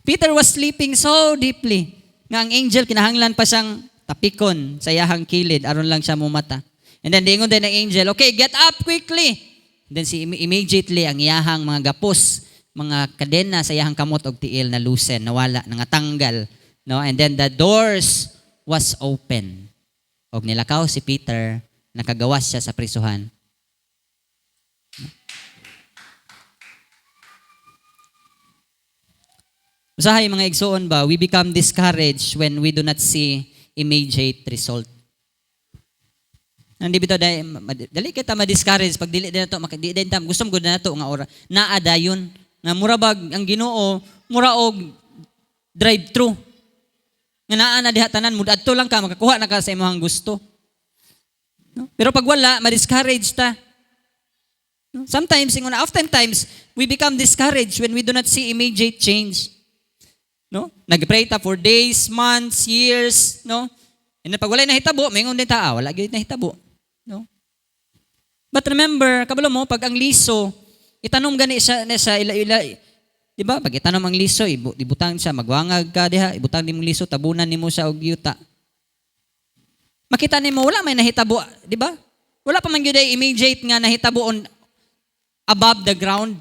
Speaker 3: Peter was sleeping so deeply nga ang angel kinahanglan pa siyang tapikon sa iyahang kilid aron lang siya mumata. And then dingon din ng angel, okay, get up quickly. And then immediately ang iyahang mga gapos, mga kadena sa iyahang kamot og tiil na loosen, nawala, nangatanggal. No? And then the doors was open. Og nilakaw si Peter, nakagawas siya sa prisuhan. Usahay mga igsoon ba, we become discouraged when we do not see immediate result. Hindi bitaw dali kita ma-discourage pag dili din nato makadi din tam gusto mo gud nato nga ora naa dayon nga murabag ang Ginoo mura og drive thru. Nga naa na diha tanan mud adto lang ka makakuha na ka sa imong gusto. No? Pero pag wala ma-discourage ta. No? Sometimes oftentimes we become discouraged when we do not see immediate change. No? Nagpray ta for days, months, years, no? And pag wala nahitabo, mayingon din ta, wala gyud nahitabo, no? But remember, kabalo mo pag ang liso, itanom gani siya ila, di ba? Pag itanom ang liso, ibutang siya, magwangag ka diha, ibutang nimo liso, tabunan nimo siya og yuta. Makita nimo wala may nahitabo, di ba? Wala pa man gyud ay immediate nga nahitabo on above the ground.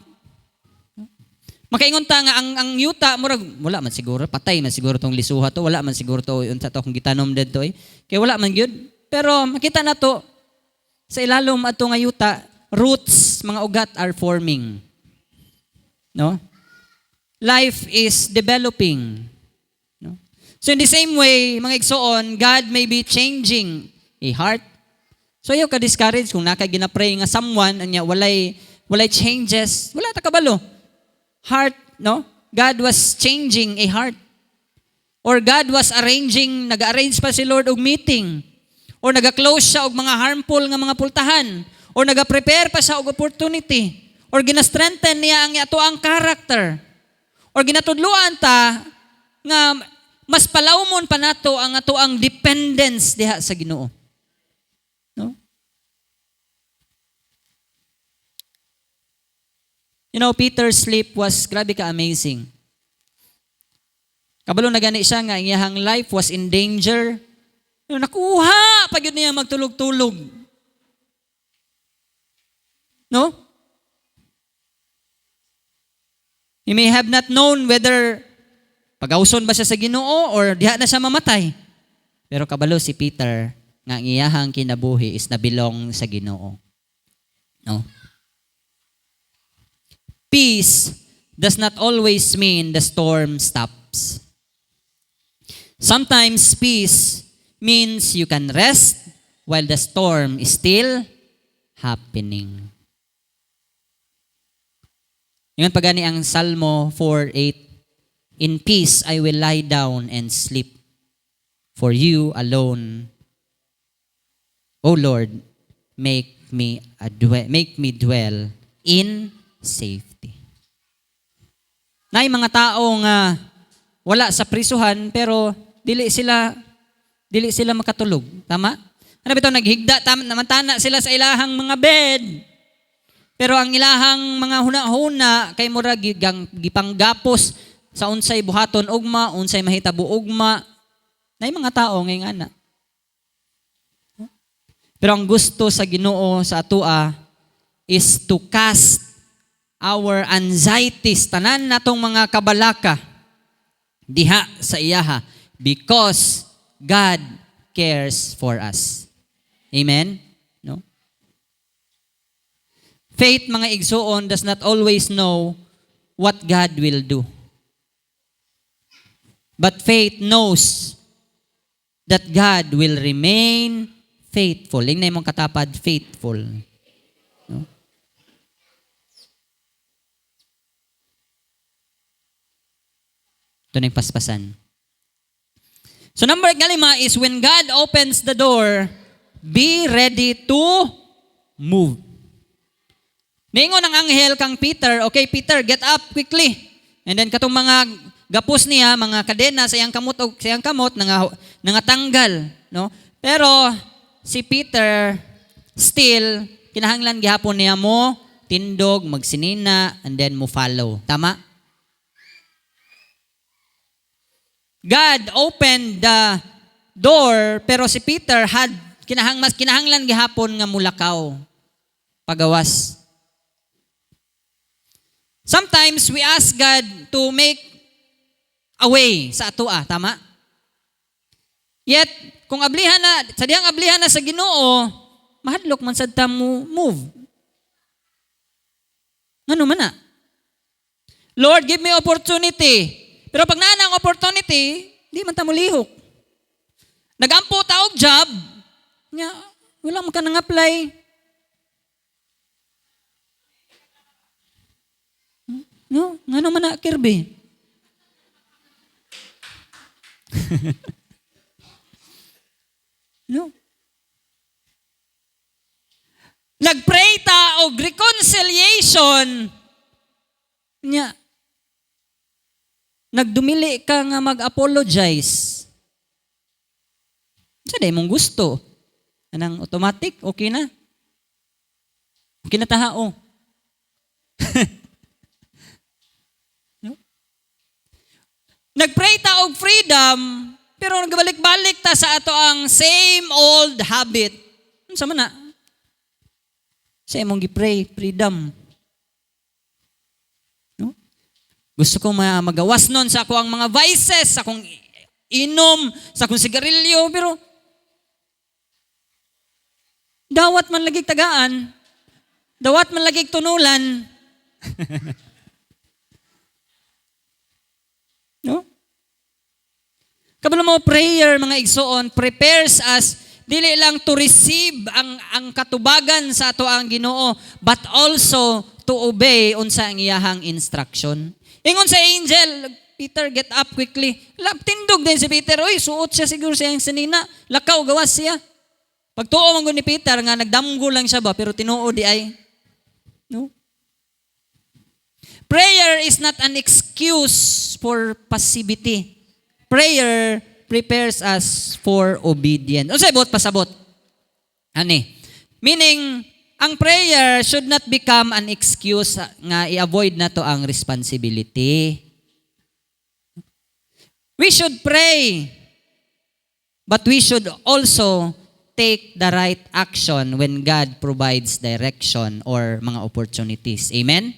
Speaker 3: Makaingon ta nga ang yuta murag wala man siguro patay man siguro tong lisuha to, wala man siguro to unsa to kung gitanom didto kay wala man gyud. Pero makita na to sa ilalom ato nga yuta, roots, mga ugat are forming. No? Life is developing. No? So in the same way, mga igsoon, God may be changing a heart. So ayaw ka discourage kung naka ginapray nga someone anya walay changes, wala ta kabalo. Heart, no? God was changing a heart. Or God was nag-arrange pa si Lord og meeting. Or naga-close siya og mga harmful nga mga pultahan. Or naga-prepare pa siya og opportunity. Or gina-strengthen niya ang ato ang character. Or ginatudluan ta nga mas palawmon pa nato ang ato ang dependence diha sa Ginoo. No? You know, Peter's sleep was grabe ka amazing. Kabalo na gani siya nga iyahang life was in danger. Nakuha pa yun niya magtulog-tulog. No? He may have not known whether pag-auson ba siya sa Ginoo or diha na siya mamatay. Pero kabalo si Peter nga iyahang kinabuhi is nabilong sa Ginoo. No? Peace does not always mean the storm stops. Sometimes peace means you can rest while the storm is still happening. Yung pagani ang Salmo 4:8, in peace I will lie down and sleep, for you alone, O Lord, make me dwell in safety. Nay mga tao nga wala sa prisuhan pero dili sila makatulog, tama? Ano bitaw naghigda namantana sila sa ilahang mga bed. Pero ang ilahang mga huna-huna kay murag gipanggapos sa unsay buhaton ugma, unsay mahitabo ugma. Nay mga tao ngay ana. Pero ang gusto sa Ginoo sa atoa is to cast our anxieties, tanan natong mga kabalaka diha sa iyaha because God cares for us. Amen? No? Faith, mga igsoon, does not always know what God will do. But faith knows that God will remain faithful. Ingnan mong katapad, faithful. No? Ito na yung paspasan. So number 5 is when God opens the door, be ready to move. Ningon ang anghel kang Peter, okay Peter, get up quickly. And then katong mga gapos niya, mga kadena sa iyang kamot o sa iyang kamot nangatanggal, no? Pero si Peter still kinahanglan gihapon niya mo tindog, magsinina, and then mo follow. Tama? God opened the door, pero si Peter had kinahanglan gihapon nga mulakaw. Pagawas. Sometimes we ask God to make a way sa atoa, tama? Yet, kung ablihan na, sa diyang ablihan na sa Ginoo, mahadlok man sad ta mo move. Ano man na? Lord, give me opportunity. Pero pag naa ang opportunity, di man ta mo lihok. Nagampo ta og job, nya wala man ka nang apply. No, ngano man na Kirby? No. Nagpray ta og reconciliation nya nagdumili ka nga mag-apologize. Sa day mong gusto. Anang automatic, okay na. Okay na tahao. No? Nagpray ta og freedom, pero nagbalik-balik ta sa ato ang same old habit. Unsa man na? Sa imong gipray, freedom. Gusto ko magawas nun sa ako ang mga vices, sa akong inom, sa akong sigarilyo, pero dawat man lagig tagaan, dawat man lagig tunulan. No? Kabalo mo prayer, mga igsoon, prepares us dili lang to receive ang katubagan sa ato ang Ginoo, but also to obey unsa ang iyahang instruction. Ingon sa angel, Peter, get up quickly. Tindog din si Peter. Uy, suot siya siguro siya yung sanina. Lakaw, gawas siya. Pagtuo man ni Peter, nga nagdamgo lang siya ba, pero tinuo di ay. No? Prayer is not an excuse for passivity. Prayer prepares us for obedience. Ano sa ibot, pasabot? Ani? Meaning, ang prayer should not become an excuse nga i-avoid na to ang responsibility. We should pray, but we should also take the right action when God provides direction or mga opportunities. Amen?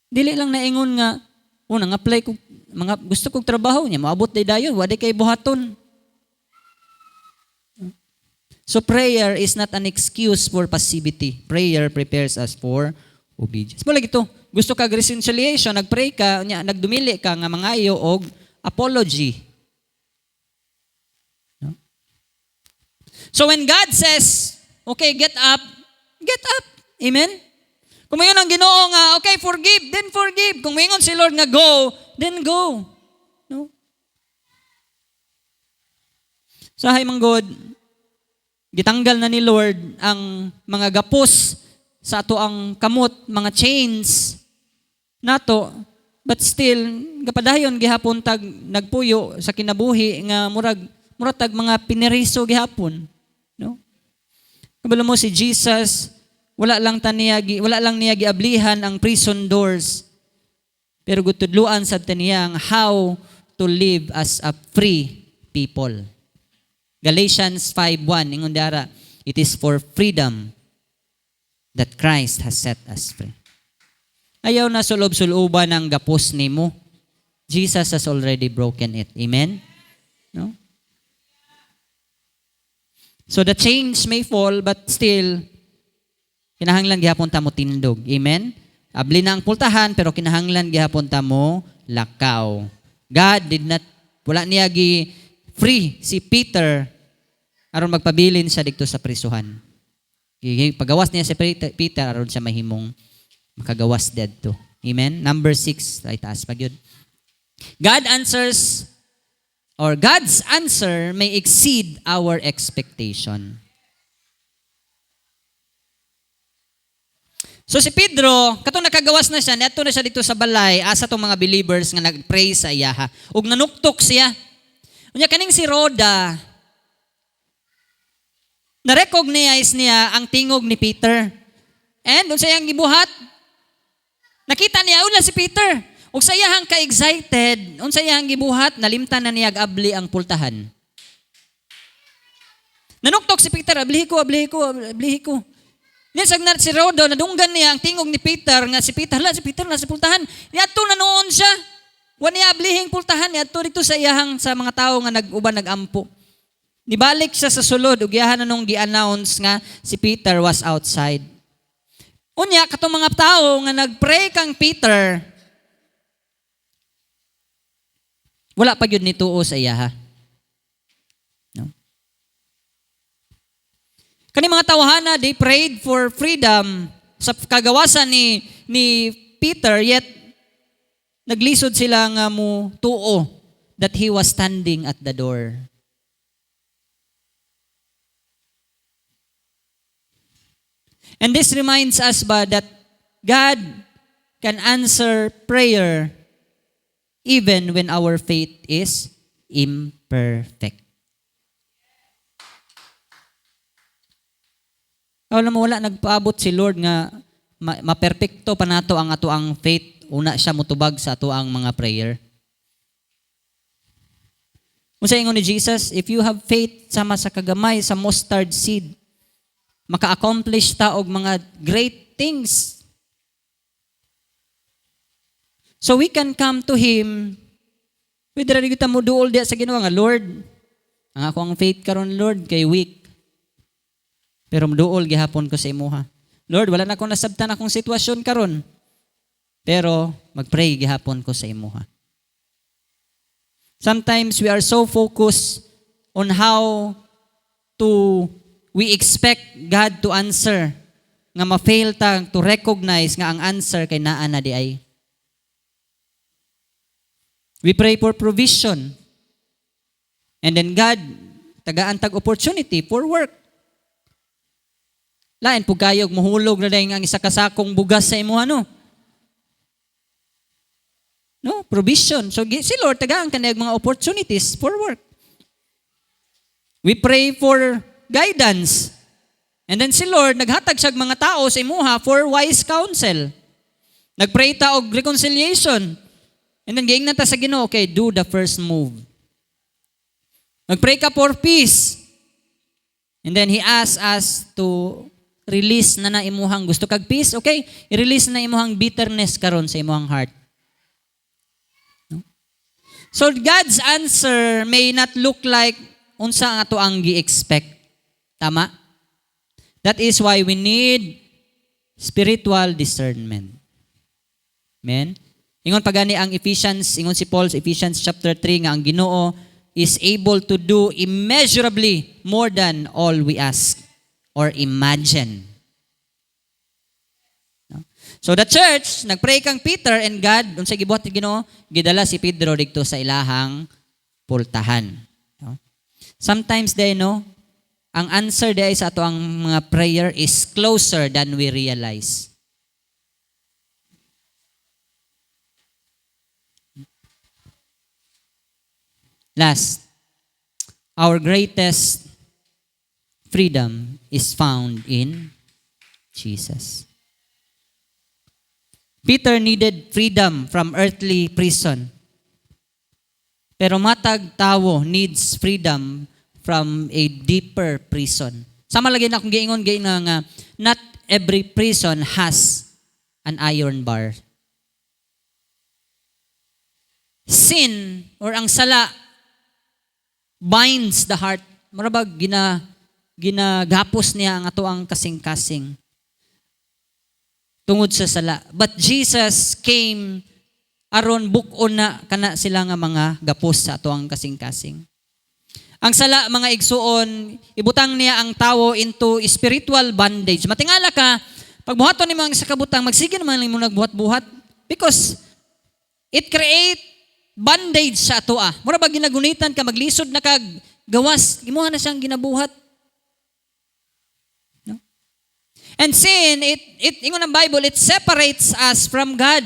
Speaker 3: Dili lang naingon nga, nang apply ko, mga gusto kong trabaho niya, maabot day dayon, wala kay buhaton. So prayer is not an excuse for passivity. Prayer prepares us for obedience. Mula ito, gusto ka reconciliation, nagpray ka, nagdumili ka nga mangayo og apology. No? So when God says, okay, get up. Amen? Kung mayon ang Ginoo nga, okay, forgive, then forgive. Kung mayon si Lord nga go, then go. No? So hay manggod, gitanggal na ni Lord ang mga gapos sa ato ang kamot, mga chains nato, but still gapadayon gihapon tag nagpuyo sa kinabuhi nga murag tag mga piniriso gihapon, no? Kabalo mo si Jesus, wala lang niya giablihan ang prison doors, pero gutudluan sad niya ang how to live as a free people. Galatians 5:1, ingon dara, it is for freedom that Christ has set us free. Ayaw na sulob-suloban ng gapos nimo. Jesus has already broken it. Amen? No? So the chains may fall, but still, kinahanglan gihapon ta mo tindog. Amen? Abli na ang pultahan, pero kinahanglan gihapon ta mo lakaw. God did not, wala niya free si Peter aron magpabilin siya dito sa prisuhan. Pagawas niya si Peter aron siya mahimong makagawas dead to. Amen? Number 6, ay taas pag yun. God's answer may exceed our expectation. So si Pedro, katong nakagawas na siya, neto na siya dito sa balay, asa tong mga believers nga nag-pray sa iyaha. Ug nanuktok siya. Unya kaning si Rhoda, na-recognize niya ang tingog ni Peter. And unsa iyang gibuhat? Nakita niya una si Peter. Ug sa iyang ka-excited, unsa iyang gibuhat? Nalimtan na niya abli ang pultahan. Nanuktok si Peter, ablihi ko. Nisag na si Rhoda, nadunggan niya ang tingog ni Peter, nga si Peter nasa pultahan. Niadto na noon siya. Wani ablihing pultahan, niadto dito sa iyahang sa mga tao nga nag-uban nag-ampo. Nibalik siya sa sulod, ug iyahan na nung gi-announce nga si Peter was outside. Unya, katong mga tao nga nag-pray kang Peter, wala pa yun nituo sa iyaha. Kani mga tawhana, they prayed for freedom sa kagawasan ni Peter, yet naglisod sila nga mo tuo that he was standing at the door. And this reminds us ba that God can answer prayer even when our faith is imperfect. Wala mo wala nagpaabot si Lord nga maperpekto pa nato ang ato ang faith, una siya mutubag sa ato ang mga prayer. Unsa ingon ni Jesus, if you have faith sama sa kagamay sa mustard seed, maka-accomplish ta og mga great things. So we can come to Him. Pwede rin kita mo duol diya sa Ginoo nga, Lord, ang ako ang faith karon Lord kay weak. Pero muduol gihapon ko sa imuha. Lord, wala na akong nasabtan akong sitwasyon karon. Pero magpray gihapon ko sa imuha. Sometimes we are so focused on how we expect God to answer, nga ma-fail ta to recognize nga ang answer kay naa na di ay. We pray for provision. And then God tagaan tag opportunity for work. Lain po kayog mahulog na dahil ang isa kasakong bugas sa imuha, no? No, provision. So si Lord tagaan kanang mga opportunities for work. We pray for guidance. And then si Lord naghatag siya mga tao sa imuha for wise counsel. Nagpray ta og reconciliation. And then giingnan ta sa Ginoo, okay, do the first move. Nagpray ka for peace. And then He asks us to release na imuhang gusto kag peace, okay? I-release na imuhang bitterness karon sa imuhang heart. No? So God's answer may not look like unsa ang ato ang gi-expect. Tama? That is why we need spiritual discernment. Amen? Ingon pagani ang Ephesians, ingon si Paul sa Ephesians chapter 3 nga ang Ginoo is able to do immeasurably more than all we ask or imagine. No? So the church, nagpray kang Peter and God, unsay gibuhat ni Ginoo, gidala si Pedro dito sa ilahang pultahan. No? Sometimes they know, ang answer day sa ato ang mga prayer is closer than we realize. Last, our greatest freedom is found in Jesus. Peter needed freedom from earthly prison. Pero matag tawo needs freedom from a deeper prison. Sama lagi na akong giingon nga not every prison has an iron bar. Sin or ang sala binds the heart. Marabag ginagapos niya ang ato ang kasing-kasing tungod sa sala. But Jesus came aron buk-on na kana sila nga mga gapos sa ato ang kasing-kasing. Ang sala, mga igsuon, ibutang niya ang tao into spiritual bondage. Matingala ka, pagbuhaton ni mga sa kabutang, magsige naman mo nagbuhat-buhat because it create bandage sa ato Mura ba ginagunitan ka, maglisod na kag gawas, imuha na siyang ginabuhat. No? And sin, ingon ang Bible, it separates us from God.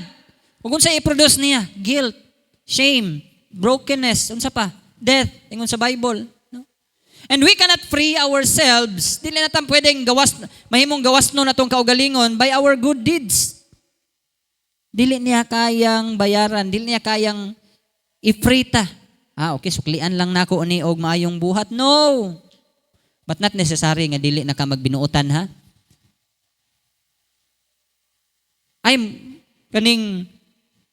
Speaker 3: Kung unsa i-produce niya, guilt, shame, brokenness, unsa pa, death, ingon sa Bible. No? And we cannot free ourselves, dili na tam pwedeng mahimong gawas no natong kaugalingon by our good deeds. Dili niya kayang bayaran, dili niya kayang ifrita. Okay, suklian lang nako ni og maayong buhat. No. But not necessary nga dili na ka magbinuotan ha.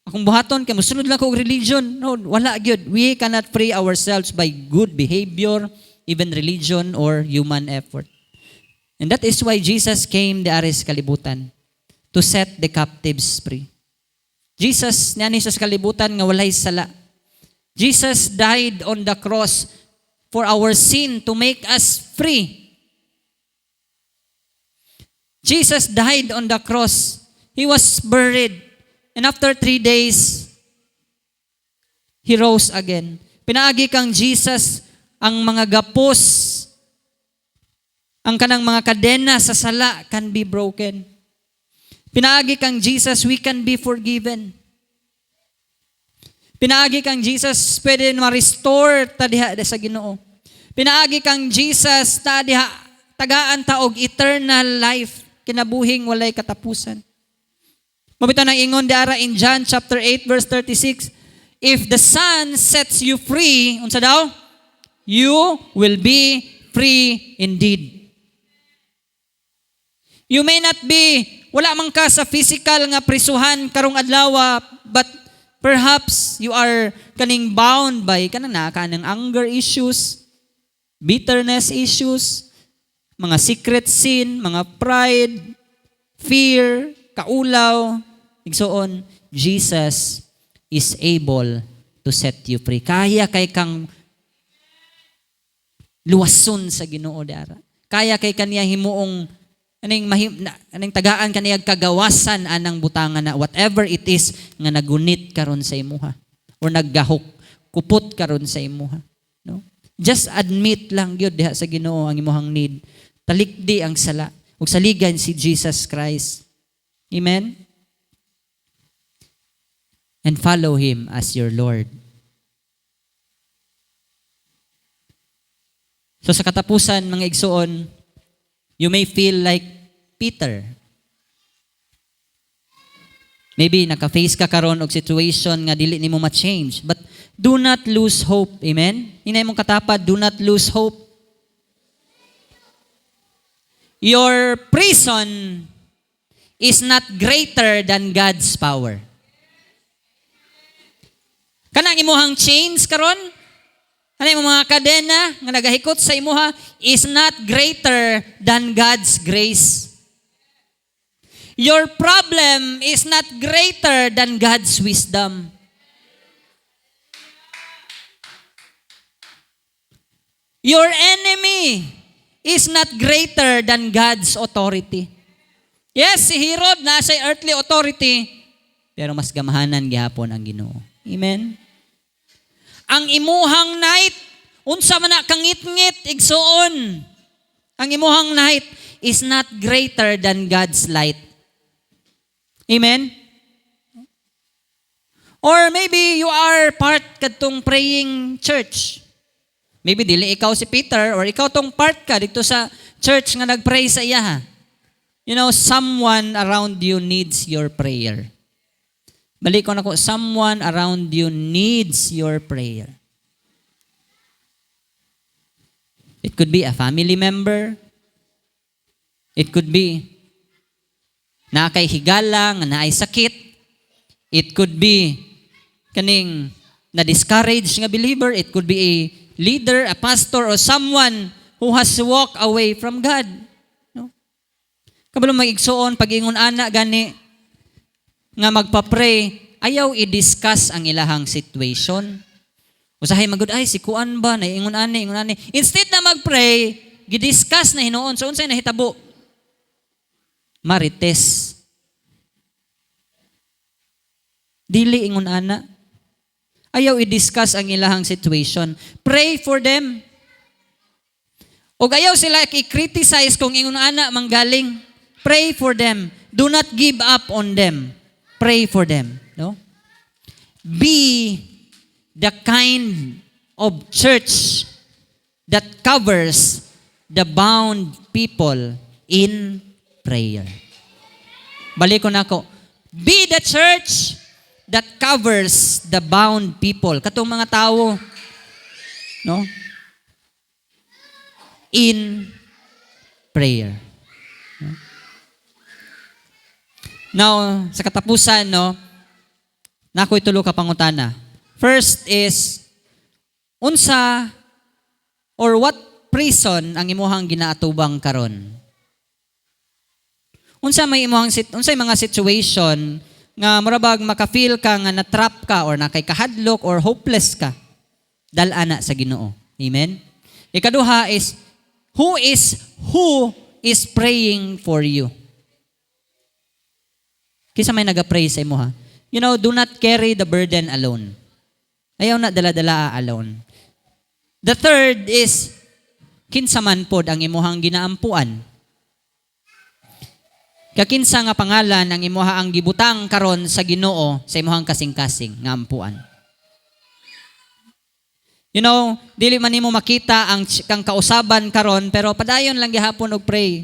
Speaker 3: Akong buhaton kay mosunod lang ko og religion. No, wala gyud. We cannot free ourselves by good behavior, even religion or human effort. And that is why Jesus came the aris kalibutan to set the captives free. Jesus niani sa kalibutan nga walay sala. Jesus died on the cross for our sin to make us free. Jesus died on the cross. He was buried. And after 3 days, He rose again. Pinaagi kang Jesus ang mga gapos, ang kanang mga kadena sa sala can be broken. Pinaagi kang Jesus, we can be forgiven. Pinaagi kang Jesus, pwede ma-restore ta diha sa Ginoo. Pinaagi kang Jesus, ta diha tagaan ta og eternal life, kinabuhing walay katapusan. Mabita nang ingon diara in John chapter 8 verse 36, if the Son sets you free, unsa daw? You will be free indeed. You may not be, wala man ka sa physical nga prisuhan karong adlaw, but perhaps you are kaning bound by kanang anger issues, bitterness issues, mga secret sin, mga pride, fear, kaulaw, igsoon. Jesus is able to set you free. Kaya kay kang luwason sa Ginoo dara. Kaya kay kaniya himuong aning tagaan kaniyag kagawasan anang butangan na whatever it is nga nagunit karon sa imuha or naggahok kupot karon sa imuha, no? Just admit lang gyud diha sa Ginoo ang imuhang need. Talikdi ang sala ug saligan si Jesus Christ. Amen. And follow Him as your Lord. So sa katapusan mga igsoon, you may feel like Peter. Maybe naka-face ka karon og situation nga dili nimo ma-change, but do not lose hope. Amen? Hinay mong katapad, do not lose hope. Your prison is not greater than God's power. Kanang imuhang chains karon, kanang imong mga kadena nga nagahikot sa imuha is not greater than God's grace. Your problem is not greater than God's wisdom. Your enemy is not greater than God's authority. Yes, si Herod nasa earthly authority, pero mas gamahanan gihapon ang Ginoo. Amen? Ang imuhang night, unsa man na kangit-ngit, igsuon. Ang imuhang night is not greater than God's light. Amen? Or maybe you are part kadtong praying church. Maybe dili ikaw si Peter or ikaw tong part ka dito sa church nga nagpray sa iya. You know, someone around you needs your prayer. Balik ko na ko, someone around you needs your prayer. It could be a family member. It could be na kay higala, nga naay sakit. It could be kaning na-discouraged nga believer. It could be a leader, a pastor, or someone who has walked away from God. No? Kabalo mag-igsuon, pag-ingon ana gani, nga magpa-pray, ayaw i-discuss ang ilahang situation. Usahay magud, ay, si kuan ba, ingon ani. Instead na mag-pray, gidiscuss na hinuon. So, unsay nahitabo? Marites. Dili ingon ana. Ayaw i-discuss ang ilahang situation. Pray for them. O ayaw sila i-criticize kung ingon ana manggaling. Pray for them. Do not give up on them. Pray for them. No? Be the kind of church that covers the bound people in prayer. Balik ko na ako. Be the church that covers the bound people. Katong mga tao, no? In prayer. No? Now, sa katapusan, no, nakoy tulo ka pangutana. First is, unsa or what prison ang imuhang ginaatubang karon? Unsay mga situation nga murabag maka-feel ka nga na-trap ka or nakay kahadlok or hopeless ka dal ana sa Ginoo. Amen. Ikaduha is who is praying for you? Kisa may naga-pray sa imo ha. You know, do not carry the burden alone. Ayaw na dala-dala alone. The third is kinsa man pod ang imuhang ginaampuan. Kakinsa nga pangalan ang imuha ang gibutang karon sa Ginoo sa imuhang kasing-kasing nga ampuan. You know, dili man nimo makita ang kang kausaban karon pero padayon lang gihapon og pray.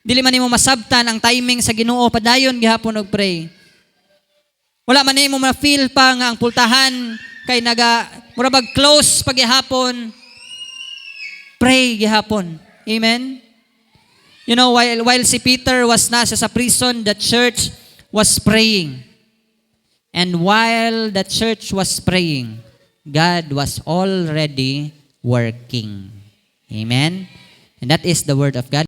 Speaker 3: Dili man nimo masabtan ang timing sa Ginoo, padayon gihapon og pray. Wala man nimo ma-feel pa nga ang pultahan kay murabag close paghihapon. Pray gihapon. Amen. You know, while si Peter was nasa sa prison, the church was praying. And while the church was praying, God was already working. Amen? And that is the word of God.